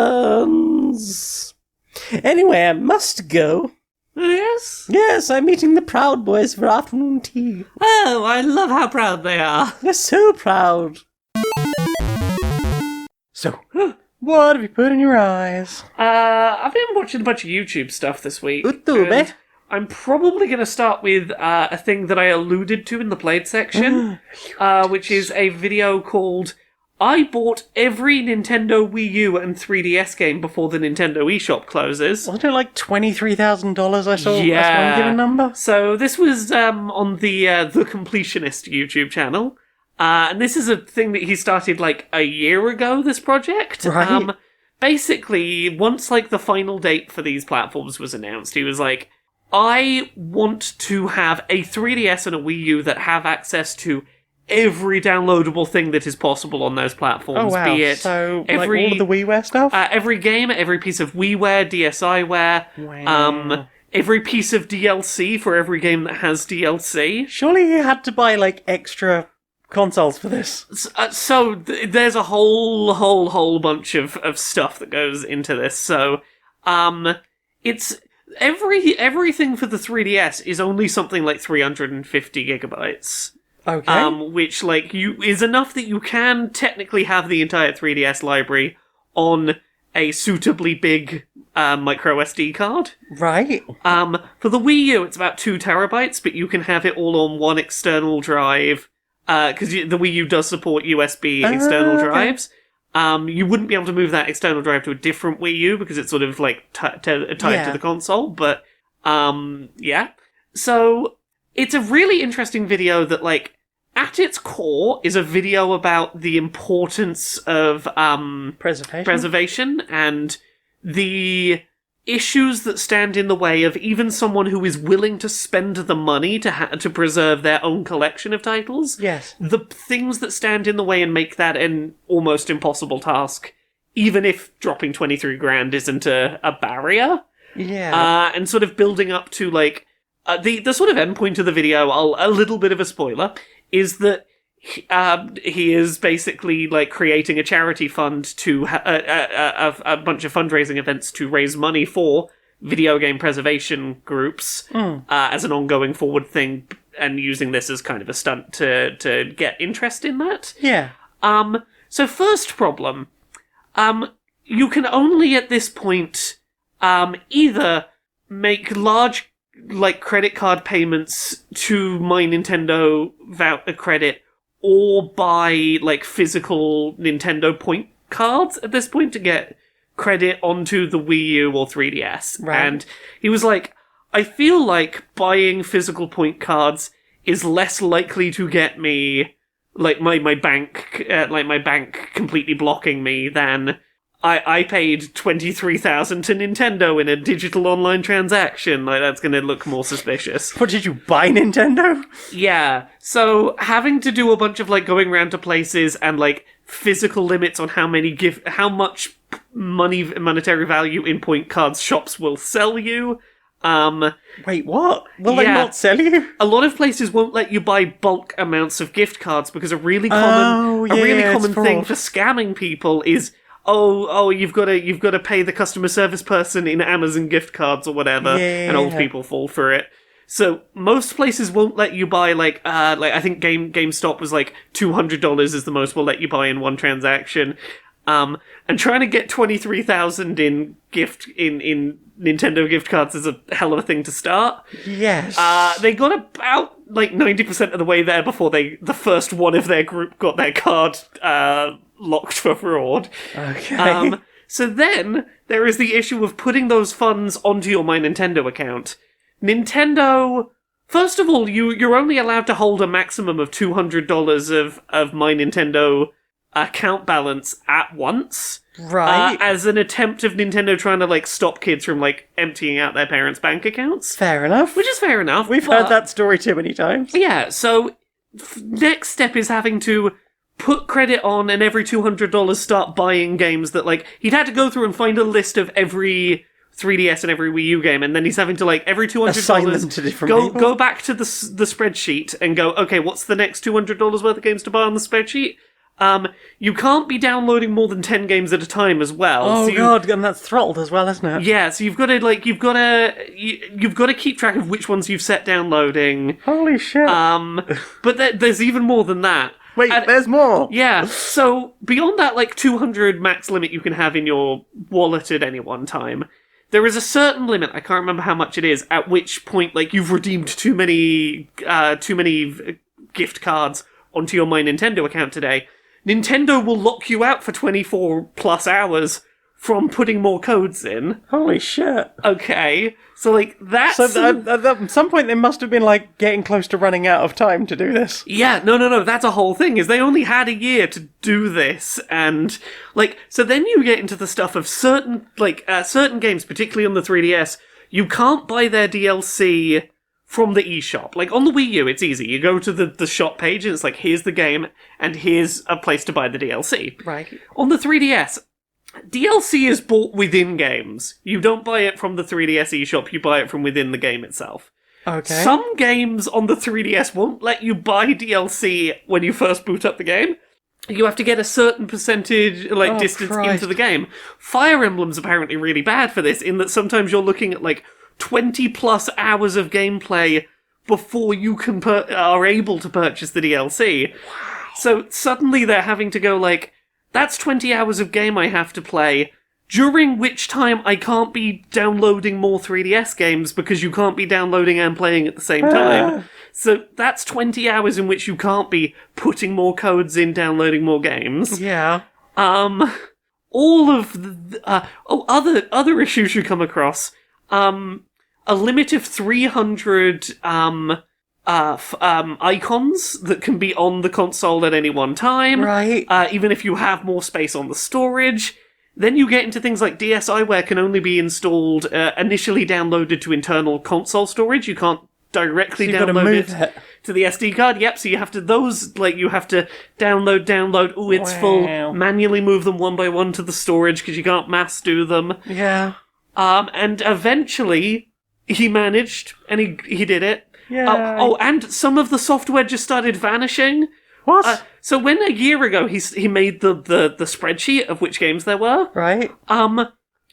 Anyway, I must go. Yes? Yes, I'm meeting the Proud Boys for afternoon tea. Oh, I love how proud they are. They're so proud. So, what have you put in your eyes? I've been watching a bunch of YouTube stuff this week. YouTube. I'm probably going to start with a thing that I alluded to in the played section, which is a video called I Bought Every Nintendo Wii U and 3DS Game Before the Nintendo eShop Closes. Wasn't it like $23,000 I saw? Yeah. That's one given number? So this was on the Completionist YouTube channel. And this is a thing that he started like a year ago, this project. Right. Basically, once like the final date for these platforms was announced, he was like, I want to have a 3DS and a Wii U that have access to every downloadable thing that is possible on those platforms. Oh, wow. Be it so, like all of the WiiWare stuff? Every game, every piece of WiiWare, DSiWare, every piece of DLC for every game that has DLC. Surely you had to buy, like, extra consoles for this. So there's a whole bunch of stuff that goes into this. So, it's everything for the 3DS is only something like 350 gigabytes. Okay. Which is enough that you can technically have the entire 3DS library on a suitably big micro SD card. Right. For the Wii U, it's about 2 terabytes, but you can have it all on one external drive. Because the Wii U does support USB external drives. You wouldn't be able to move that external drive to a different Wii U because it's sort of tied to the console. But yeah. So it's a really interesting video that at its core is a video about the importance of preservation and the issues that stand in the way of even someone who is willing to spend the money to preserve their own collection of titles. Yes. The things that stand in the way and make that an almost impossible task, even if dropping 23 grand isn't a barrier. Yeah. And sort of building up to the sort of endpoint of the video, a little bit of a spoiler, is that he is basically creating a charity fund to a bunch of fundraising events to raise money for video game preservation groups as an ongoing forward thing, and using this as kind of a stunt to get interest in that. Yeah. So first problem, you can only at this point either make large credit card payments to My Nintendo credit, or buy physical Nintendo point cards at this point to get credit onto the Wii U or 3DS. Right. And he was like, I feel like buying physical point cards is less likely to get me my bank completely blocking me than I paid 23,000 to Nintendo in a digital online transaction. That's going to look more suspicious. What, did you buy Nintendo? Yeah. So having to do a bunch of going around to places and physical limits on how much monetary value in point cards shops will sell you. Wait, what? Will they Yeah. not sell you? A lot of places won't let you buy bulk amounts of gift cards because a really common it's thing fraud. for scamming people is you've got to pay the customer service person in Amazon gift cards or whatever, and old people fall for it. So most places won't let you buy I think GameStop was $200 is the most we'll let you buy in one transaction. And trying to get 23,000 in Nintendo gift cards is a hell of a thing to start. Yes. They got about 90% of the way there before the first one of their group got their card locked for fraud. Okay. So then there is the issue of putting those funds onto your My Nintendo account. Nintendo, first of all, you're only allowed to hold a maximum of $200 of My Nintendo account balance at once. Right. As an attempt of Nintendo trying to stop kids from emptying out their parents' bank accounts. Fair enough. Which is fair enough. We've heard that story too many times. Yeah, so next step is having to put credit on and every $200 start buying games that he'd had to go through and find a list of every 3DS and every Wii U game, and then he's having to every Assign them $200 to different people. go back to the spreadsheet and go, okay, what's the next $200 worth of games to buy on the spreadsheet? You can't be downloading more than 10 games at a time as well. Oh god, and that's throttled as well, isn't it? Yeah, so you've got to keep track of which ones you've set downloading. Holy shit. But there's even more than that. Wait, there's more. Yeah, so beyond that 200 max limit you can have in your wallet at any one time, there is a certain limit, I can't remember how much it is, at which point you've redeemed too many gift cards onto your My Nintendo account today. Nintendo will lock you out for 24 plus hours from putting more codes in. Holy shit. Okay, so that's... So at some point they must have been getting close to running out of time to do this. Yeah, no, that's a whole thing, is they only had a year to do this, and, so then you get into the stuff of certain games, particularly on the 3DS, you can't buy their DLC from the eShop. On the Wii U, it's easy. You go to the shop page, and it's here's the game, and here's a place to buy the DLC. Right. On the 3DS, DLC is bought within games. You don't buy it from the 3DS eShop, you buy it from within the game itself. Okay. Some games on the 3DS won't let you buy DLC when you first boot up the game. You have to get a certain percentage, distance Christ. into the game. Fire Emblem's apparently really bad for this, in that sometimes you're looking at, 20 plus hours of gameplay before you are able to purchase the DLC. Wow. So suddenly they're having to go, that's 20 hours of game I have to play, during which time I can't be downloading more 3DS games because you can't be downloading and playing at the same time. So that's 20 hours in which you can't be putting more codes in, downloading more games. Yeah. All of the other issues you come across. A limit of 300 icons that can be on the console at any one time. Right. Even if you have more space on the storage. Then you get into things like DSiWare can only be installed, initially downloaded to internal console storage. You can't directly download it to the SD card. Yep, so you have to, you have to download. Ooh, it's full. Manually move them one by one to the storage because you can't mass do them. Yeah. And eventually, he managed, and he did it. Yeah. And some of the software just started vanishing. What? So when a year ago he made the spreadsheet of which games there were, Right.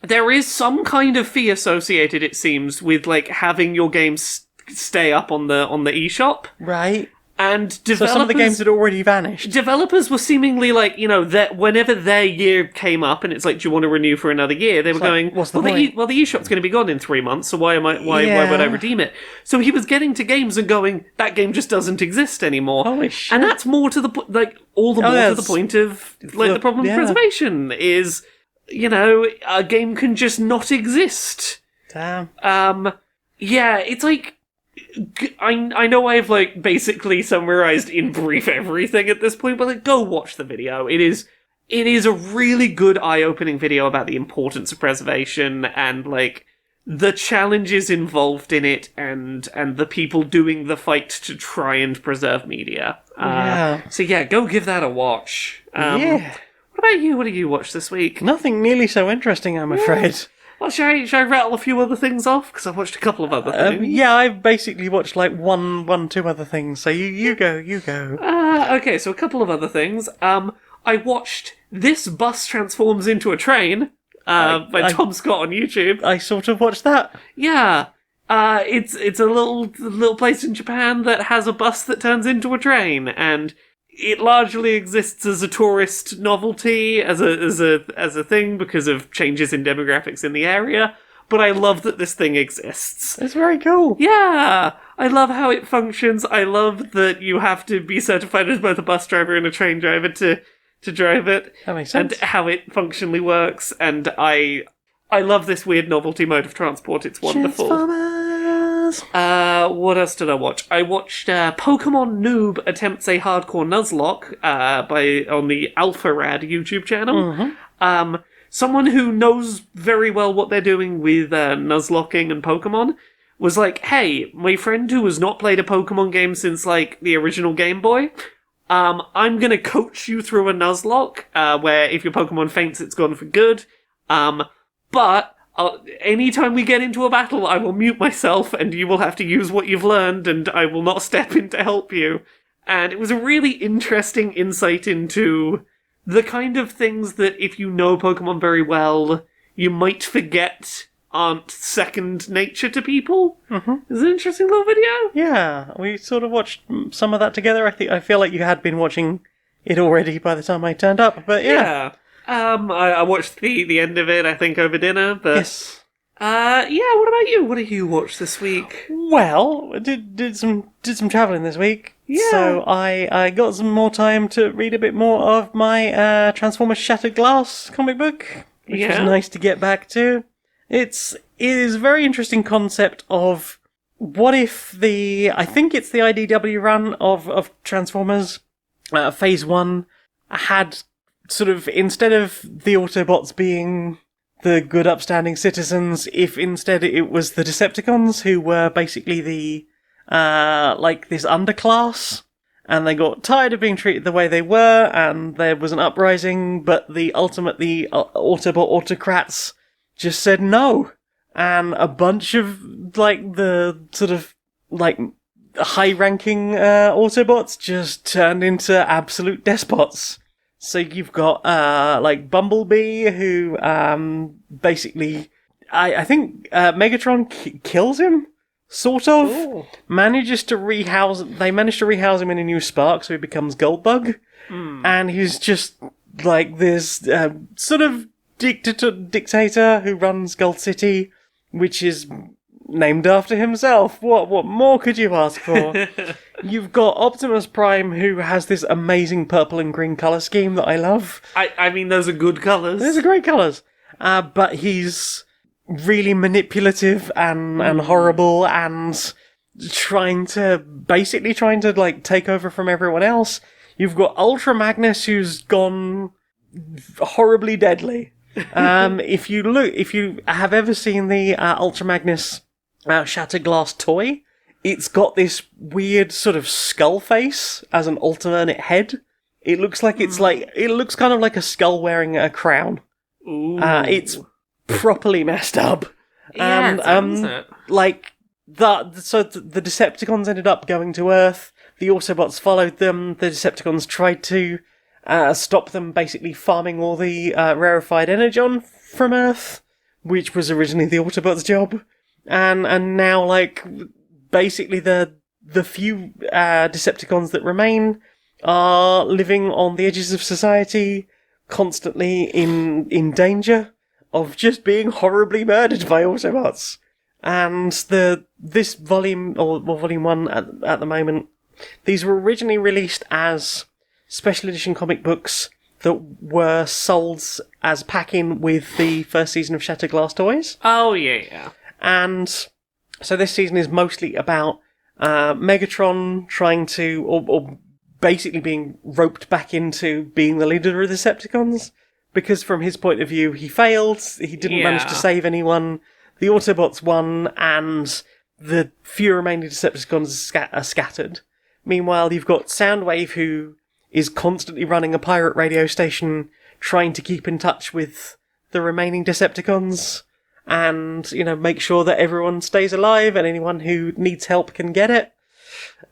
there is some kind of fee associated, it seems, with having your games stay up on the eShop. Right. And developers, So some of the games had already vanished. Developers were seemingly that whenever their year came up and it's do you want to renew for another year, they were going, what's the point? The eShop's going to be gone in 3 months, so why would I redeem it? So he was getting to games and going, that game just doesn't exist anymore. Holy shit. And that's more to the more to the point of the problem of preservation is, a game can just not exist. Damn. Yeah, it's I know I've basically summarized in brief everything at this point, but go watch the video. It is a really good eye-opening video about the importance of preservation and the challenges involved in it and the people doing the fight to try and preserve media. So yeah, go give that a watch. Yeah. What about you? What did you watch this week? Nothing nearly so interesting, I'm afraid. Well, should I rattle a few other things off? Because I've watched a couple of other things. Yeah, I've basically watched two other things. So you go. Okay, so a couple of other things. I watched This Bus Transforms into a Train by Tom Scott on YouTube. I sort of watched that. Yeah. It's a little place in Japan that has a bus that turns into a train, and it largely exists as a tourist novelty, as a thing because of changes in demographics in the area. But I love that this thing exists. It's very cool. Yeah, I love how it functions. I love that you have to be certified as both a bus driver and a train driver to drive it. That makes sense. And how it functionally works. And I love this weird novelty mode of transport. It's wonderful. Transformers. What else did I watch? I watched Pokemon Noob Attempts a Hardcore Nuzlocke on the Alpha Rad YouTube channel. Mm-hmm. Someone who knows very well what they're doing with Nuzlocking and Pokemon was like, hey, my friend who has not played a Pokemon game since the original Game Boy, I'm gonna coach you through a Nuzlocke where if your Pokemon faints, it's gone for good. But anytime we get into a battle, I will mute myself and you will have to use what you've learned and I will not step in to help you. And it was a really interesting insight into the kind of things that if you know Pokemon very well, you might forget aren't second nature to people. Mm-hmm. It's an interesting little video. Yeah, we sort of watched some of that together. I feel like you had been watching it already by the time I turned up, but yeah. I watched the end of it, I think, over dinner, but... Yes. What about you? What did you watch this week? Well, I did some travelling this week. Yeah. So I got some more time to read a bit more of my Transformers Shattered Glass comic book, which was nice to get back to. It is a very interesting concept of what if I think it's the IDW run of Transformers, Phase 1, had sort of, instead of the Autobots being the good upstanding citizens, if instead it was the Decepticons who were basically the this underclass, and they got tired of being treated the way they were, and there was an uprising, but the Autobot autocrats just said no, and a bunch of the sort of like high-ranking Autobots just turned into absolute despots. So you've got like Bumblebee, who basically, I think Megatron kills him, sort of. Ooh. They manage to rehouse him in a new Spark, so he becomes Goldbug, and he's just like this sort of dictator who runs Gold City, which is named after himself. What more could you ask for? You've got Optimus Prime, who has this amazing purple and green colour scheme that I love. I mean, those are good colours. Those are great colours. But he's really manipulative and horrible and trying to like take over from everyone else. You've got Ultra Magnus, who's gone horribly deadly. If you have ever seen the Ultra Magnus Shattered Glass toy, it's got this weird sort of skull face as an alternate head. It looks like it looks kind of like a skull wearing a crown. Ooh. It's properly messed up. Yeah, And it sounds it. like the Decepticons ended up going to Earth. The Autobots followed them. The Decepticons tried to stop them basically farming all the rarefied energon from Earth, which was originally the Autobots' job. And now, like, basically the few Decepticons that remain are living on the edges of society, constantly in danger of just being horribly murdered by Autobots. And this volume, or volume 1 at the moment, these were originally released as special edition comic books that were sold as pack-in with the first season of Shattered Glass Toys. Oh, yeah. And so this season is mostly about Megatron trying to, or basically being roped back into being the leader of the Decepticons, because from his point of view, he failed, he didn't manage to save anyone, the Autobots won, and the few remaining Decepticons are scattered. Meanwhile, you've got Soundwave, who is constantly running a pirate radio station, trying to keep in touch with the remaining Decepticons, and, make sure that everyone stays alive and anyone who needs help can get it.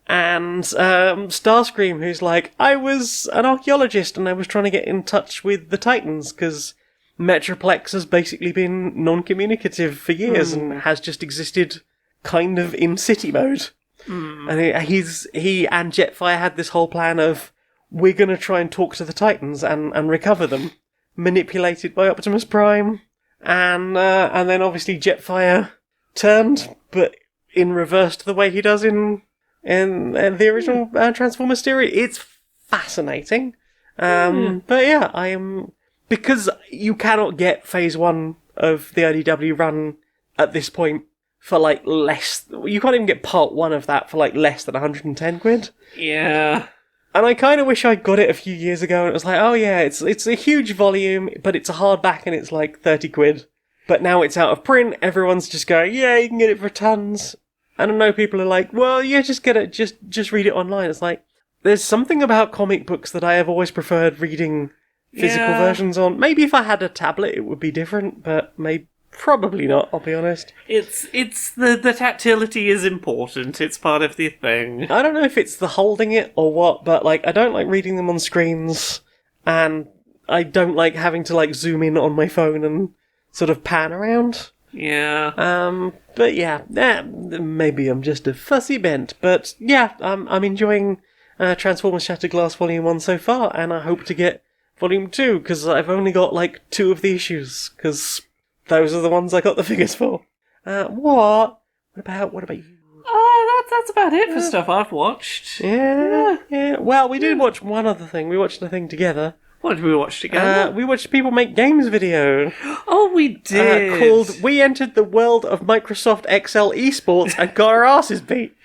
And Starscream, who's like, I was an archaeologist and I was trying to get in touch with the Titans, because Metroplex has basically been non-communicative for years and has just existed kind of in city mode. And he and Jetfire had this whole plan of, we're going to try and talk to the Titans and recover them, manipulated by Optimus Prime. And then obviously Jetfire turned, but in reverse to the way he does in the original Transformers series. It's fascinating. But yeah, I am, because you cannot get Phase 1 of the IDW run at this point for like less. You can't even get Part 1 of that for like less than 110 quid. Yeah. And I kind of wish I got it a few years ago, and it was like, oh yeah, it's a huge volume, but it's a hardback and it's like 30 quid. But now it's out of print, everyone's just going, yeah, you can get it for tons. And I know people are like, well, yeah, just get it, just read it online. It's like, there's something about comic books that I have always preferred reading physical versions on. Maybe if I had a tablet it would be different, but probably not, I'll be honest. It's the tactility is important. It's part of the thing. I don't know if it's the holding it or what, but like I don't like reading them on screens, and I don't like having to like zoom in on my phone and sort of pan around. Yeah. But yeah, maybe I'm just a fussy bent, but yeah, I'm enjoying Transformers Shattered Glass Volume 1 so far, and I hope to get Volume 2, because I've only got like 2 of the issues, because those are the ones I got the figures for. What about you? That's about it for stuff I've watched. Yeah. Well, we did watch one other thing. We watched a thing together. What did we watch together? We watched People Make Games video. Oh, we did. Called We Entered the World of Microsoft Excel eSports and Got Our Asses Beat.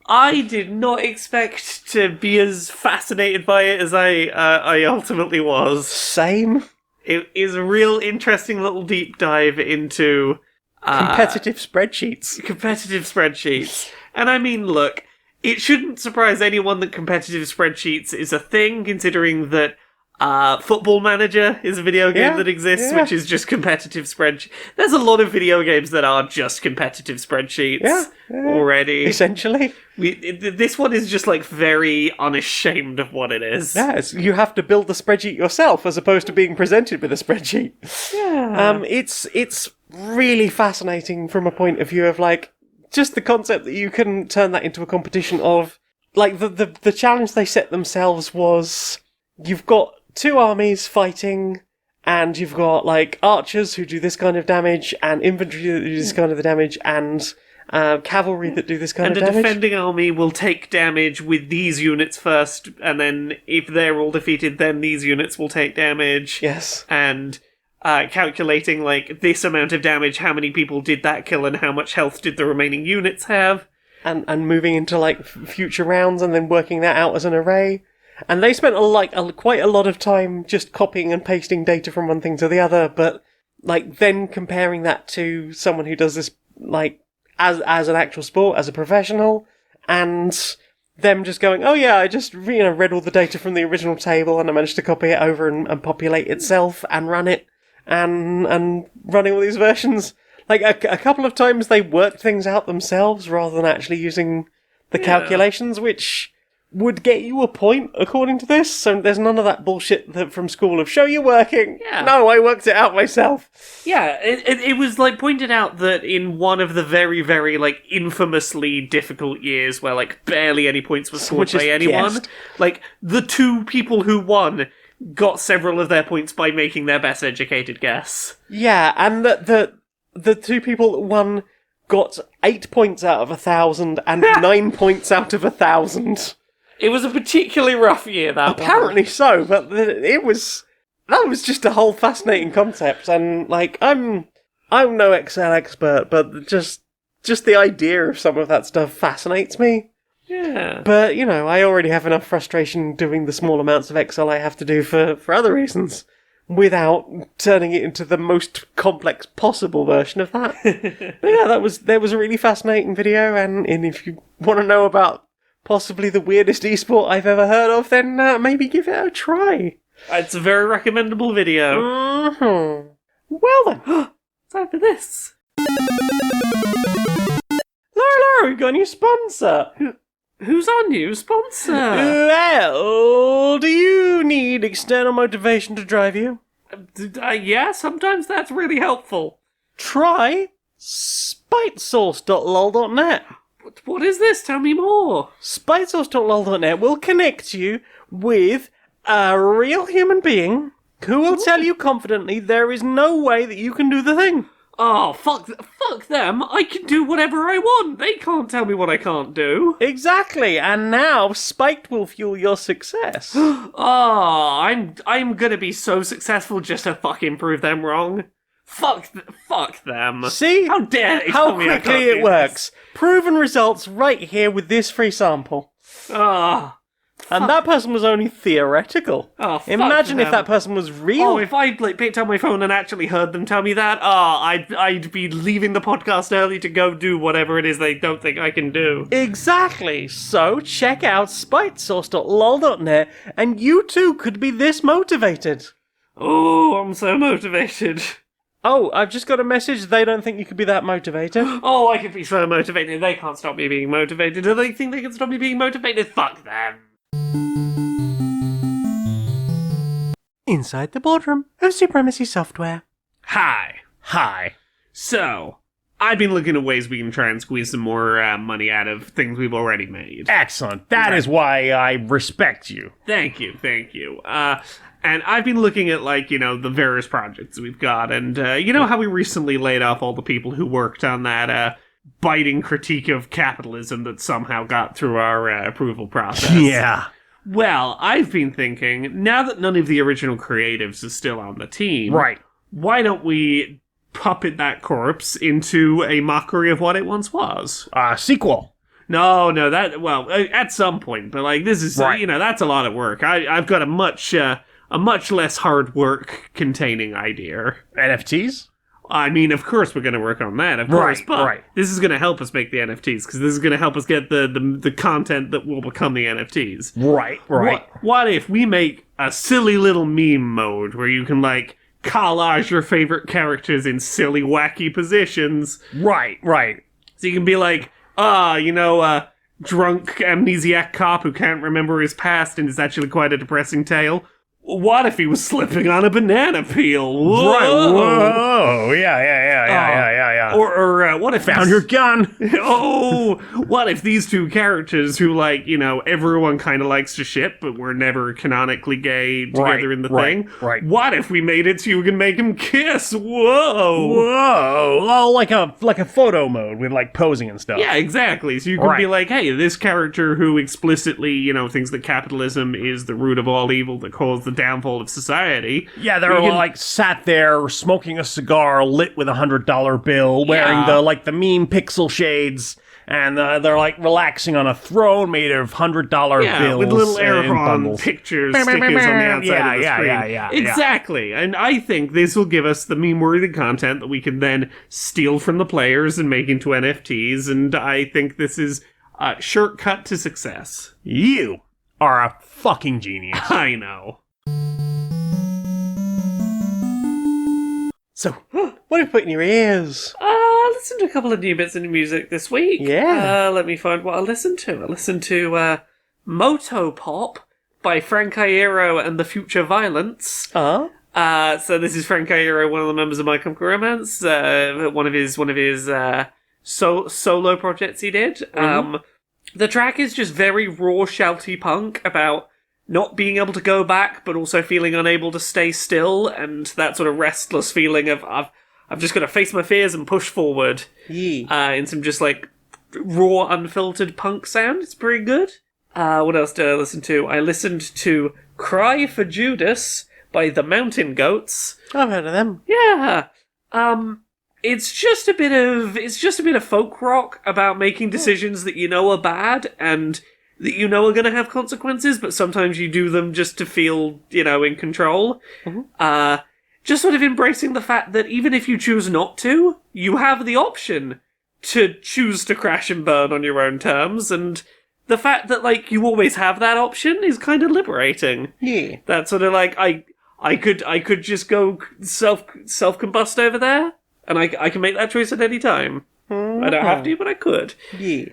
I did not expect to be as fascinated by it as I ultimately was. Same. It is a real interesting little deep dive into competitive spreadsheets. And I mean, look, it shouldn't surprise anyone that competitive spreadsheets is a thing, considering that Football Manager is a video game that exists, which is just competitive spreadsheet. There's a lot of video games that are just competitive spreadsheets already. Essentially. This one is just, like, very unashamed of what it is. Yes, you have to build the spreadsheet yourself as opposed to being presented with a spreadsheet. Yeah. It's really fascinating from a point of view of, like, just the concept that you can turn that into a competition of, like, the challenge they set themselves was, you've got 2 armies fighting, and you've got, like, archers who do this kind of damage, and infantry that do this kind of damage, and cavalry that do this kind of damage. And a defending army will take damage with these units first, and then if they're all defeated, then these units will take damage. Yes. And calculating, like, this amount of damage, how many people did that kill, and how much health did the remaining units have. And moving into, like, future rounds, and then working that out as an array. And they spent quite a lot of time just copying and pasting data from one thing to the other, but, like, then comparing that to someone who does this, like, as an actual sport, as a professional, and them just going, oh yeah, I just, read all the data from the original table, and I managed to copy it over and populate itself, and run it, and running all these versions. Like, a couple of times they worked things out themselves, rather than actually using the calculations, which would get you a point, according to this. So there's none of that bullshit from school of, show you working. Yeah. No, I worked it out myself. Yeah, it was, like, pointed out that in one of the very, very, like, infamously difficult years where, like, barely any points were scored by anyone, guessed. like, the 2 people who won got several of their points by making their best educated guess. Yeah, and the 2 people that won got 8 points out of 1,000 and 9 points out of 1,000. It was a particularly rough year, that Apparently so, but that was just a whole fascinating concept, and, like, I'm no Excel expert, but just the idea of some of that stuff fascinates me. Yeah. But, I already have enough frustration doing the small amounts of Excel I have to do for other reasons, without turning it into the most complex possible version of that. But yeah, that was a really fascinating video, and if you want to know about possibly the weirdest esport I've ever heard of, then maybe give it a try. It's a very recommendable video. Mm-hmm. Well then. Time for this. Laura, we've got a new sponsor. Who's our new sponsor? Well, do you need external motivation to drive you? Yeah, sometimes that's really helpful. Try spitesource.lol.net. What is this? Tell me more. Spitesource.lol.net will connect you with a real human being who will tell you confidently there is no way that you can do the thing. Oh, fuck them. I can do whatever I want. They can't tell me what I can't do. Exactly, and now Spiked will fuel your success. Oh, I'm gonna be so successful just to fucking prove them wrong. Fuck them. See? How dare they How tell me I quickly can't it do works. Proven results right here with this free sample. This. Ah. And that person was only theoretical. Oh, fuck Imagine if them. that person was real. Oh, if I picked up my phone and actually heard them tell me that, I'd be leaving the podcast early to go do whatever it is they don't think I can do. Exactly. So check out spitesource.lol.net and you too could be this motivated. Oh, I'm so motivated. Oh, I've just got a message. They don't think you could be that motivated. Oh, I could be so motivated. They can't stop me being motivated. Do they think they can stop me being motivated? Fuck them. Inside the boardroom of Supremacy Software. Hi. So, I've been looking at ways we can try and squeeze some more money out of things we've already made. Excellent. That is why I respect you. Thank you. And I've been looking at, the various projects we've got, and you know how we recently laid off all the people who worked on that biting critique of capitalism that somehow got through our approval process? Yeah. Well, I've been thinking, now that none of the original creatives is still on the team, Right. why don't we puppet that corpse into a mockery of what it once was? Sequel. No, at some point, but this is, Right. That's a lot of work. I've got a much less hard work containing idea. NFTs? I mean, of course we're going to work on that, of course, but right. this is going to help us make the NFTs, because this is going to help us get the content that will become the NFTs. Right. What if we make a silly little meme mode where you can, like, collage your favorite characters in silly, wacky positions? Right. So you can be like, drunk amnesiac cop who can't remember his past and is actually quite a depressing tale. What if he was slipping on a banana peel? Whoa! Right. Whoa. Yeah. Or what if Found your gun. Oh, what if these two characters who, like, everyone kind of likes to ship, but were never canonically gay together in the thing? Right. What if we made it so you can make them kiss? Whoa! Oh, like a photo mode with like posing and stuff. Yeah, exactly. So you can be like, hey, this character who explicitly, thinks that capitalism is the root of all evil that caused the downfall of society. Yeah, they're like sat there smoking a cigar lit with $100 bill, wearing the meme pixel shades, and they're like relaxing on a throne made of $100 bills with little and Aerith bundles. pictures, stickers on the outside of the screen. Yeah. Exactly. And I think this will give us the meme-worthy content that we can then steal from the players and make into NFTs, and I think this is a shortcut to success. You are a fucking genius. I know. So, what have you put in your ears? I listened to a couple of new bits of music this week. Yeah. Let me find what I listened to. I listened to Moto Pop by Frank Iero and the Future Violence. Uh-huh. So this is Frank Iero, one of the members of My Chemical Romance, one of his solo projects he did. The track is just very raw, shouty punk about not being able to go back, but also feeling unable to stay still, and that sort of restless feeling of I've just got to face my fears and push forward. Yeah. In some just like raw, unfiltered punk sound. It's pretty good. What else did I listen to? I listened to "Cry for Judas" by the Mountain Goats. I've heard of them. Yeah. It's just a bit of folk rock about making decisions that you know are bad and that you know are going to have consequences, but sometimes you do them just to feel, in control. Mm-hmm. Just sort of embracing the fact that even if you choose not to, you have the option to choose to crash and burn on your own terms, and the fact that, like, you always have that option is kind of liberating. Yeah. That sort of, like, I could just go self-combust over there, and I can make that choice at any time. I don't have to, but I could. Yeah.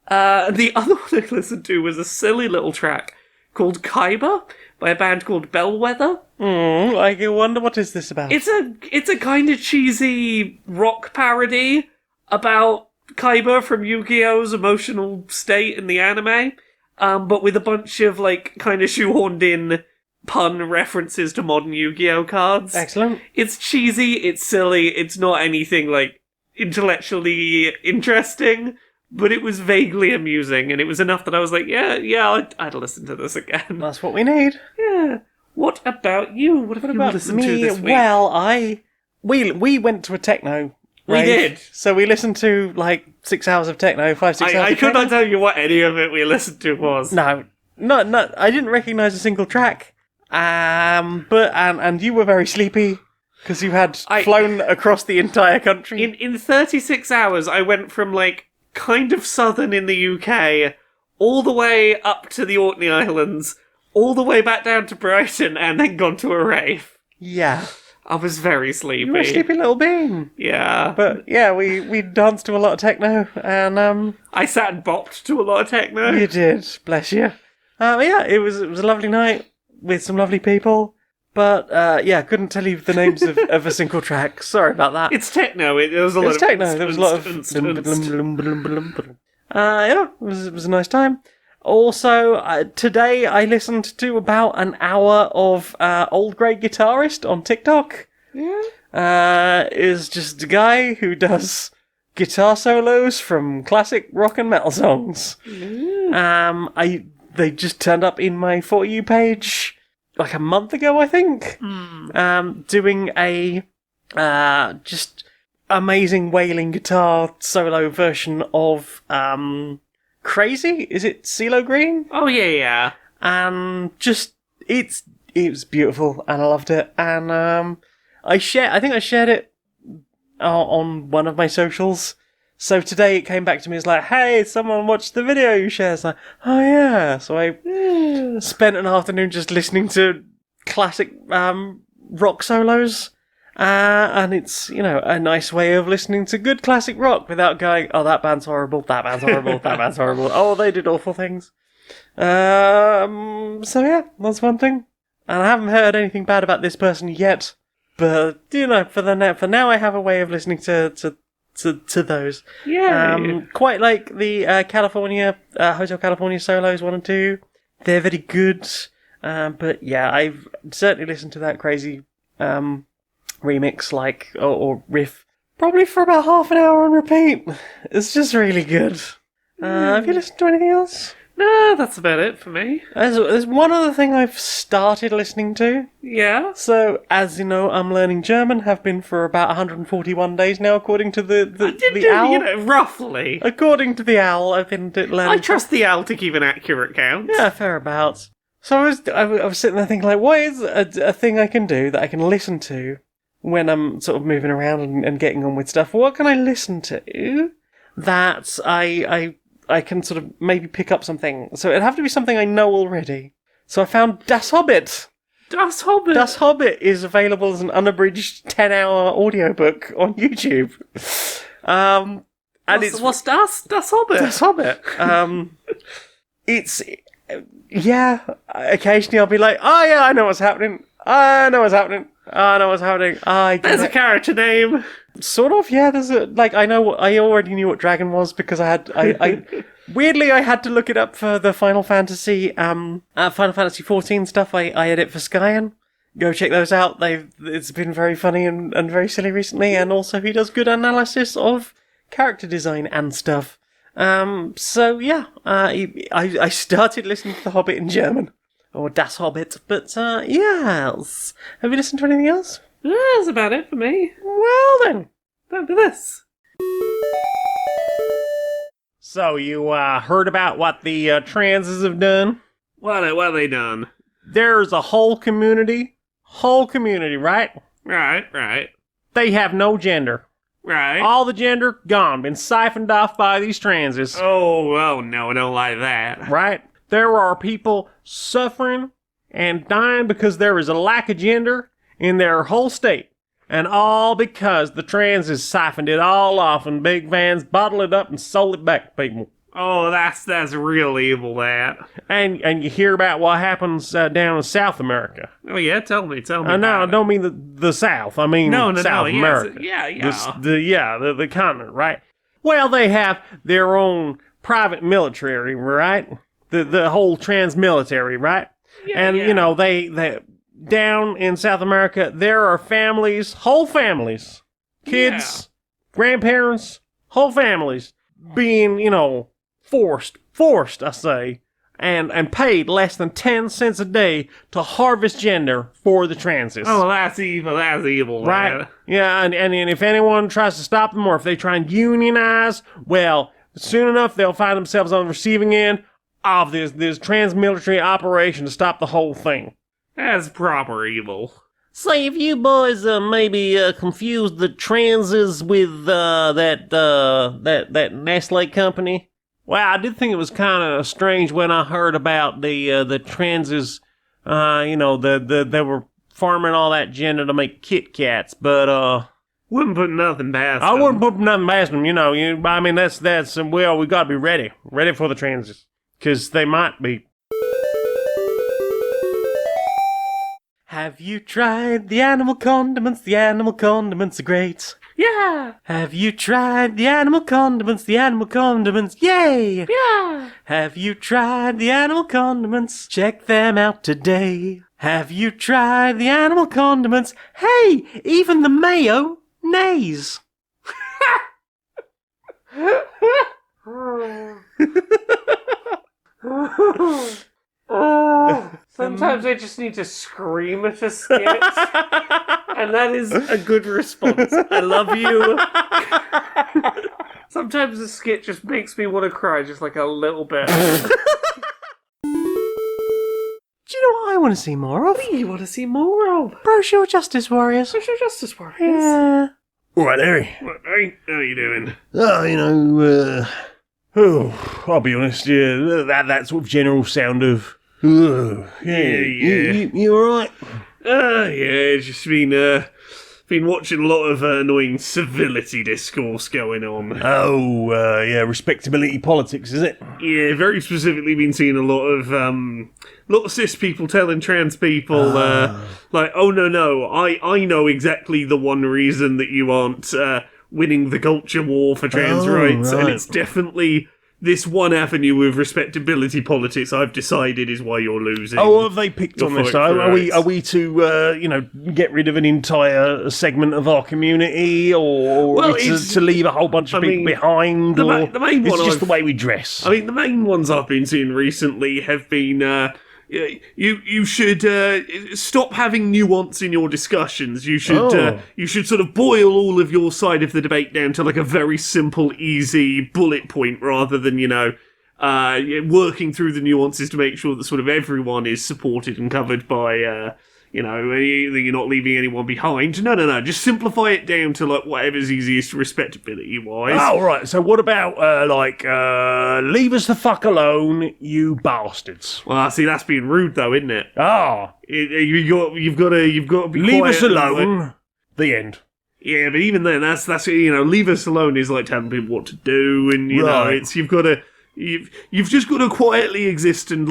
The other one I listened to was a silly little track called Kaiba by a band called Bellwether. I wonder what is this about? It's a kind of cheesy rock parody about Kaiba from Yu-Gi-Oh's emotional state in the anime, but with a bunch of like kind of shoehorned in pun references to modern Yu-Gi-Oh cards. Excellent. It's cheesy, it's silly, it's not anything like intellectually interesting, but it was vaguely amusing, and it was enough that I was like, I'd listen to this again. That's what we need. Yeah. What about you? What have you listened to this week? Well, we went to a techno. We did. So we listened to like 6 hours of techno, 5-6 hours. I of could techno. not tell you what any of it we listened to was. No, I didn't recognise a single track. But you were very sleepy because you had flown across the entire country. In 36 hours, I went from like kind of southern in the UK, all the way up to the Orkney Islands, all the way back down to Brighton, and then gone to a rave. Yeah. I was very sleepy. You were a sleepy little being. Yeah. But yeah, we danced to a lot of techno, and I sat and bopped to a lot of techno. You did, bless you. Yeah, it was a lovely night with some lovely people. But couldn't tell you the names of a single track. Sorry about that. It's techno. There was a lot of techno. There was a lot of it was a nice time. Also, today I listened to about an hour of Old Grey Guitarist on TikTok. Yeah. Is just a guy who does guitar solos from classic rock and metal songs. They just turned up in my For You page like a month ago, I think. Doing a just amazing wailing guitar solo version of Crazy? Is it CeeLo Green? Oh yeah. And just it was beautiful and I loved it. And I think I shared it on one of my socials. So today it came back to me as like, hey, someone watched the video you shared. It's like, oh yeah. So I spent an afternoon just listening to classic rock solos. And it's, a nice way of listening to good classic rock without going, oh, that band's horrible, that band's horrible, that band's horrible. Oh, they did awful things. So yeah, that's one thing. And I haven't heard anything bad about this person yet. But, for now I have a way of listening to those. Yeah. Quite like the Hotel California solos 1 and 2. They're very good. But yeah, I've certainly listened to that crazy remix, or riff, probably for about half an hour on repeat. It's just really good. Have you listened to anything else? No, that's about it for me. There's one other thing I've started listening to. Yeah? So, as you know, I'm learning German, have been for about 141 days now, according to the owl. Roughly. According to the owl, I've been learning... I trust the owl to keep an accurate count. Yeah, fair-abouts. So I was sitting there thinking, like, what is a thing I can do that I can listen to when I'm sort of moving around and getting on with stuff? What can I listen to that I can sort of maybe pick up something? So it'd have to be something I know already. So I found Das Hobbit. Das Hobbit? Das Hobbit is available as an unabridged 10-hour audiobook on YouTube. What's Das Hobbit? Das Hobbit. It's... Yeah, occasionally I'll be like, oh yeah, I know what's happening. I know what's happening. There's a character name. Sort of, yeah. There's I already knew what dragon was because I weirdly I had to look it up for the Final Fantasy 14 stuff. I edit for Skyen. Go check those out. It's been very funny and very silly recently, and also he does good analysis of character design and stuff. So yeah, I started listening to The Hobbit in German. Or Das Hobbit, but, yes. Have you listened to anything else? That's about it for me. Well then. Time for this. So, you, heard about what the, transes have done? What have they done? There's a whole community, right? Right. They have no gender. Right. All the gender, gone, been siphoned off by these transes. Oh, no, I don't like that. Right? There are people suffering and dying because there is a lack of gender in their whole state. And all because the transes siphoned it all off in big vans, bottled it up, and sold it back to people. Oh, that's real evil, that. And you hear about what happens down in South America. Oh, yeah? Tell me. No, I don't mean the South. I mean South America. Yes, yeah. The continent, right? Well, they have their own private military, right? The whole trans military, right? Yeah, and, they down in South America, there are families, whole families, kids, grandparents, whole families being, forced, I say, and paid less than 10 cents a day to harvest gender for the transes. Oh, that's evil, right? Man. Yeah, and if anyone tries to stop them or if they try and unionize, well, soon enough they'll find themselves on the receiving end of this trans-military operation to stop the whole thing. That's proper evil. Say, if you boys maybe confused the transes with that Nestle company. Well, I did think it was kind of strange when I heard about the transes. They were farming all that gender to make Kit Kats, but wouldn't put nothing past them. I wouldn't put nothing past them. I mean that's we got to be ready for the transes because they might be. Have you tried the animal condiments? The animal condiments are great. Yeah. Have you tried the animal condiments? The animal condiments, yay! Yeah. Have you tried the animal condiments? Check them out today. Have you tried the animal condiments? Hey, even the mayo neighs. Sometimes I just need to scream at a skit, and that is a good response. I love you. Sometimes the skit just makes me want to cry just like a little bit. Do you know what I want to see more of? What do you want to see more of? Brochure Justice Warriors. Social Justice Warriors. Yeah. All right, Harry. What, mate? How are you doing? I'll be honest, yeah, that sort of general sound of, You all right? Yeah, just been watching a lot of annoying civility discourse going on. Oh, respectability politics, is it? Yeah, very specifically been seeing a lot of cis people telling trans people, like, oh no, I know exactly the one reason that you aren't winning the culture war for trans rights, and it's definitely this one avenue of respectability politics I've decided is why you're losing. Oh, have they picked on this? Are we to get rid of an entire segment of our community, or to leave a whole bunch of people behind? The main one, it's just the way we dress. I mean, the main ones I've been seeing recently have been. You should stop having nuance in your discussions. You should sort of boil all of your side of the debate down to like a very simple, easy bullet point, rather than working through the nuances to make sure that sort of everyone is supported and covered by you're not leaving anyone behind. No. Just simplify it down to like whatever's easiest respectability wise. Oh, right. So what about leave us the fuck alone, you bastards? Well, see, that's being rude though, isn't it? Ah, you've got to be leave quiet us alone. The end. Yeah, but even then, that's leave us alone is like telling people what to do, and you've just got to quietly exist, and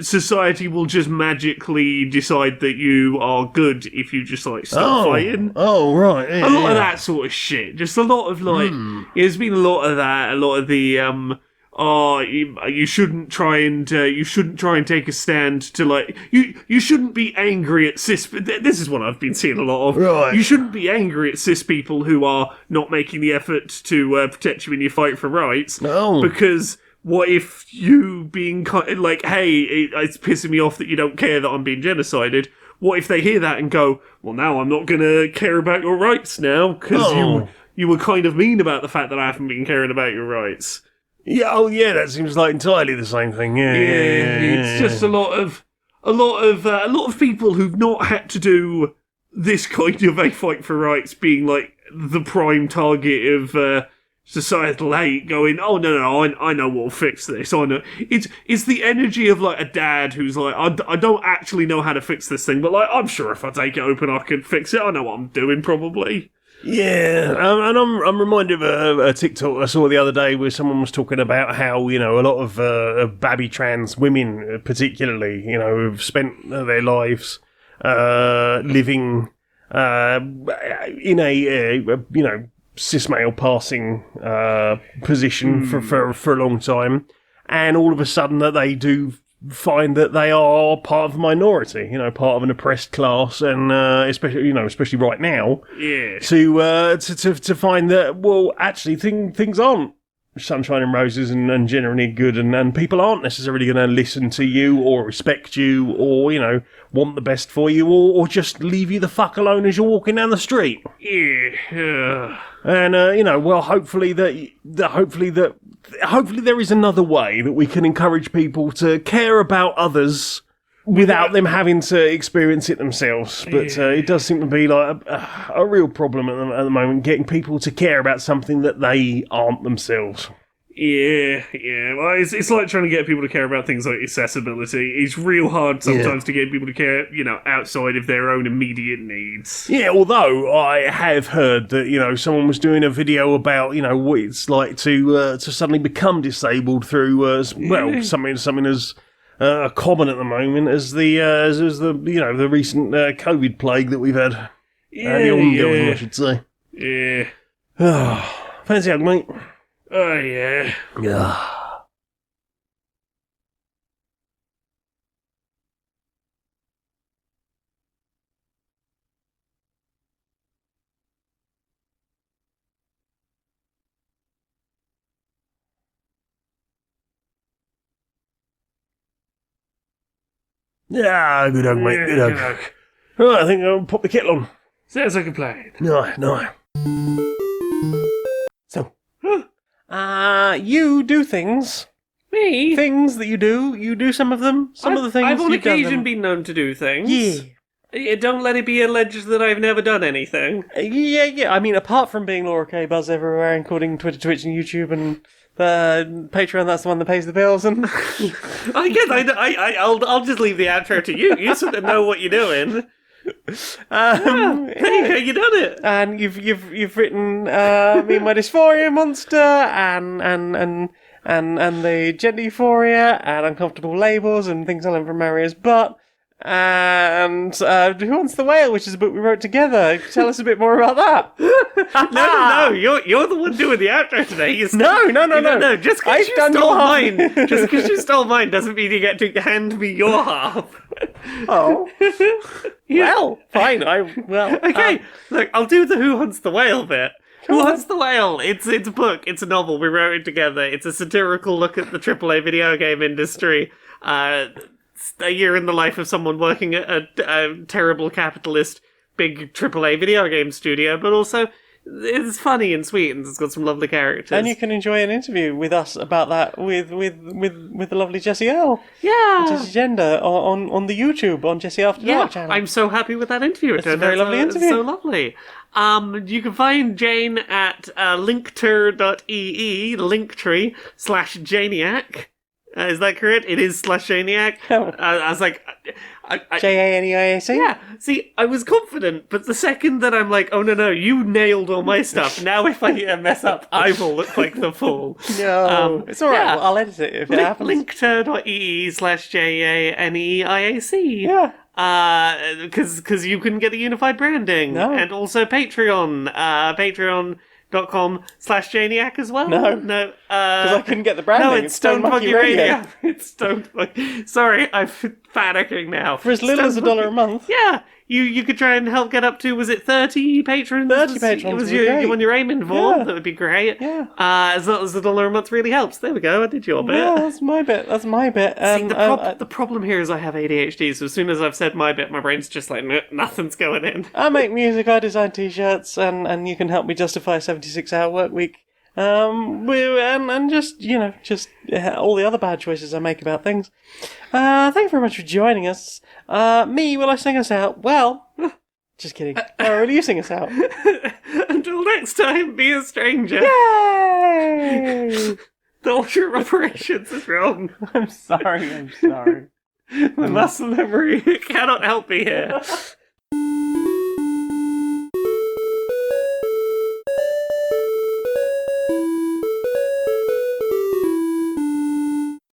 society will just magically decide that you are good if you just stop fighting. Oh, right. Yeah, a lot of that sort of shit. Just a lot of there's been a lot of that. A lot of the you shouldn't try and take a stand to you shouldn't be angry at cis. This is what I've been seeing a lot of. Right. You shouldn't be angry at cis people who are not making the effort to protect you in your fight for rights. No. Because what if you being hey, it's pissing me off that you don't care that I'm being genocided. What if they hear that and go, well, now I'm not going to care about your rights now because you were kind of mean about the fact that I haven't been caring about your rights. Yeah, that seems like entirely the same thing. Yeah. It's just a lot of people who've not had to do this kind of a fight for rights being like the prime target of societal hate. Going, oh no, I know what'll fix this. I know it's the energy of like a dad who's like, I don't actually know how to fix this thing, but like I'm sure if I take it open, I can fix it. I know what I'm doing, probably. Yeah, and I'm reminded of a TikTok I saw the other day where someone was talking about how, a lot of babby trans women, particularly, have spent their lives living in a cis male passing position for a long time, and all of a sudden that they do find that they are part of a minority, part of an oppressed class, and especially right now, to find that, well, actually things aren't sunshine and roses and generally good, and people aren't necessarily going to listen to you or respect you or want the best for you or just leave you the fuck alone as you're walking down the street. Yeah. And hopefully there is another way that we can encourage people to care about others without them having to experience it themselves. But it does seem to be like a real problem at the moment, getting people to care about something that they aren't themselves. Yeah. Well, it's like trying to get people to care about things like accessibility. It's real hard sometimes to get people to care, outside of their own immediate needs. Yeah, although I have heard that, someone was doing a video about, what it's like to suddenly become disabled through, something as common at the moment as the recent COVID plague that we've had. The ongoing, I should say. Yeah. Fancy hug, mate. Oh, yeah. Yeah. Yeah, good hug, mate. Good hug. Right, I think I'll pop the kettle on. Sounds like a plan. No. So, you do things. Me? Things that you do. You do some of them. Some of the things I've on you've done occasion them. been known to do things. Yeah. Don't let it be alleged that I've never done anything. Yeah. I mean, apart from being Laura K. Buzz everywhere, including Twitter, Twitch, and YouTube, and Patreon, that's the one that pays the bills. And I guess I'll just leave the outro to you. You sort of know what you're doing. There you go, you done it. And you've written me my dysphoria monster and the gender euphoria and uncomfortable labels and things I learned from Maria's butt. And Who Wants the Whale, which is a book we wrote together. Tell us a bit more about that. No. You're the one doing the outro today. No. Just because you stole mine doesn't mean you get to hand me your half. Oh. Well, fine. Okay. Look, I'll do the Who Hunts the Whale bit. Who Hunts the Whale? It's a book. It's a novel. We wrote it together. It's a satirical look at the AAA video game industry. A year in the life of someone working at a terrible capitalist big AAA video game studio, but also it's funny and sweet and it's got some lovely characters. And you can enjoy an interview with us about that with the lovely Jessie Earl. Yeah. Jessie Gender on the YouTube, on Jessie After Dark channel. I'm so happy with that interview. It's a very lovely interview. It's so lovely. You can find Jane at linktree.ee, linktree/Janiac. Is that correct? It is /Janiac. I was like... JANEIAC? Yeah. See, I was confident, but the second that I'm like, oh no, you nailed all my stuff. Now if I mess up, I will look like the fool. No. It's alright. Yeah. Well, I'll edit it if it happens. linktree.ee/JANEIAC. Yeah. Because you couldn't get the unified branding. No. And also Patreon. Patreon.com/Janiac as well. No. Because I couldn't get the branding. No, it's Stone Monkey Radio. It's Stone Monkey. Sorry, I'm panicking now. For as little as $1 a month. Yeah. You could try and help get up to, was it 30 patrons? 30 patrons was would be great. one you're aiming for. Yeah. That would be great. Yeah. As little as $1 a month really helps. There we go, I did your bit. Yeah, that's my bit. See, the problem here is I have ADHD, so as soon as I've said my bit, my brain's just like, nothing's going in. I make music, I design t-shirts, and you can help me justify a 76-hour work week. And just all the other bad choices I make about things. Thank you very much for joining us. Will I sing us out? Well, just kidding. Will you sing us out? Until next time, be a stranger. Yay! The order of operations is wrong. I'm sorry. My muscle memory cannot help me here.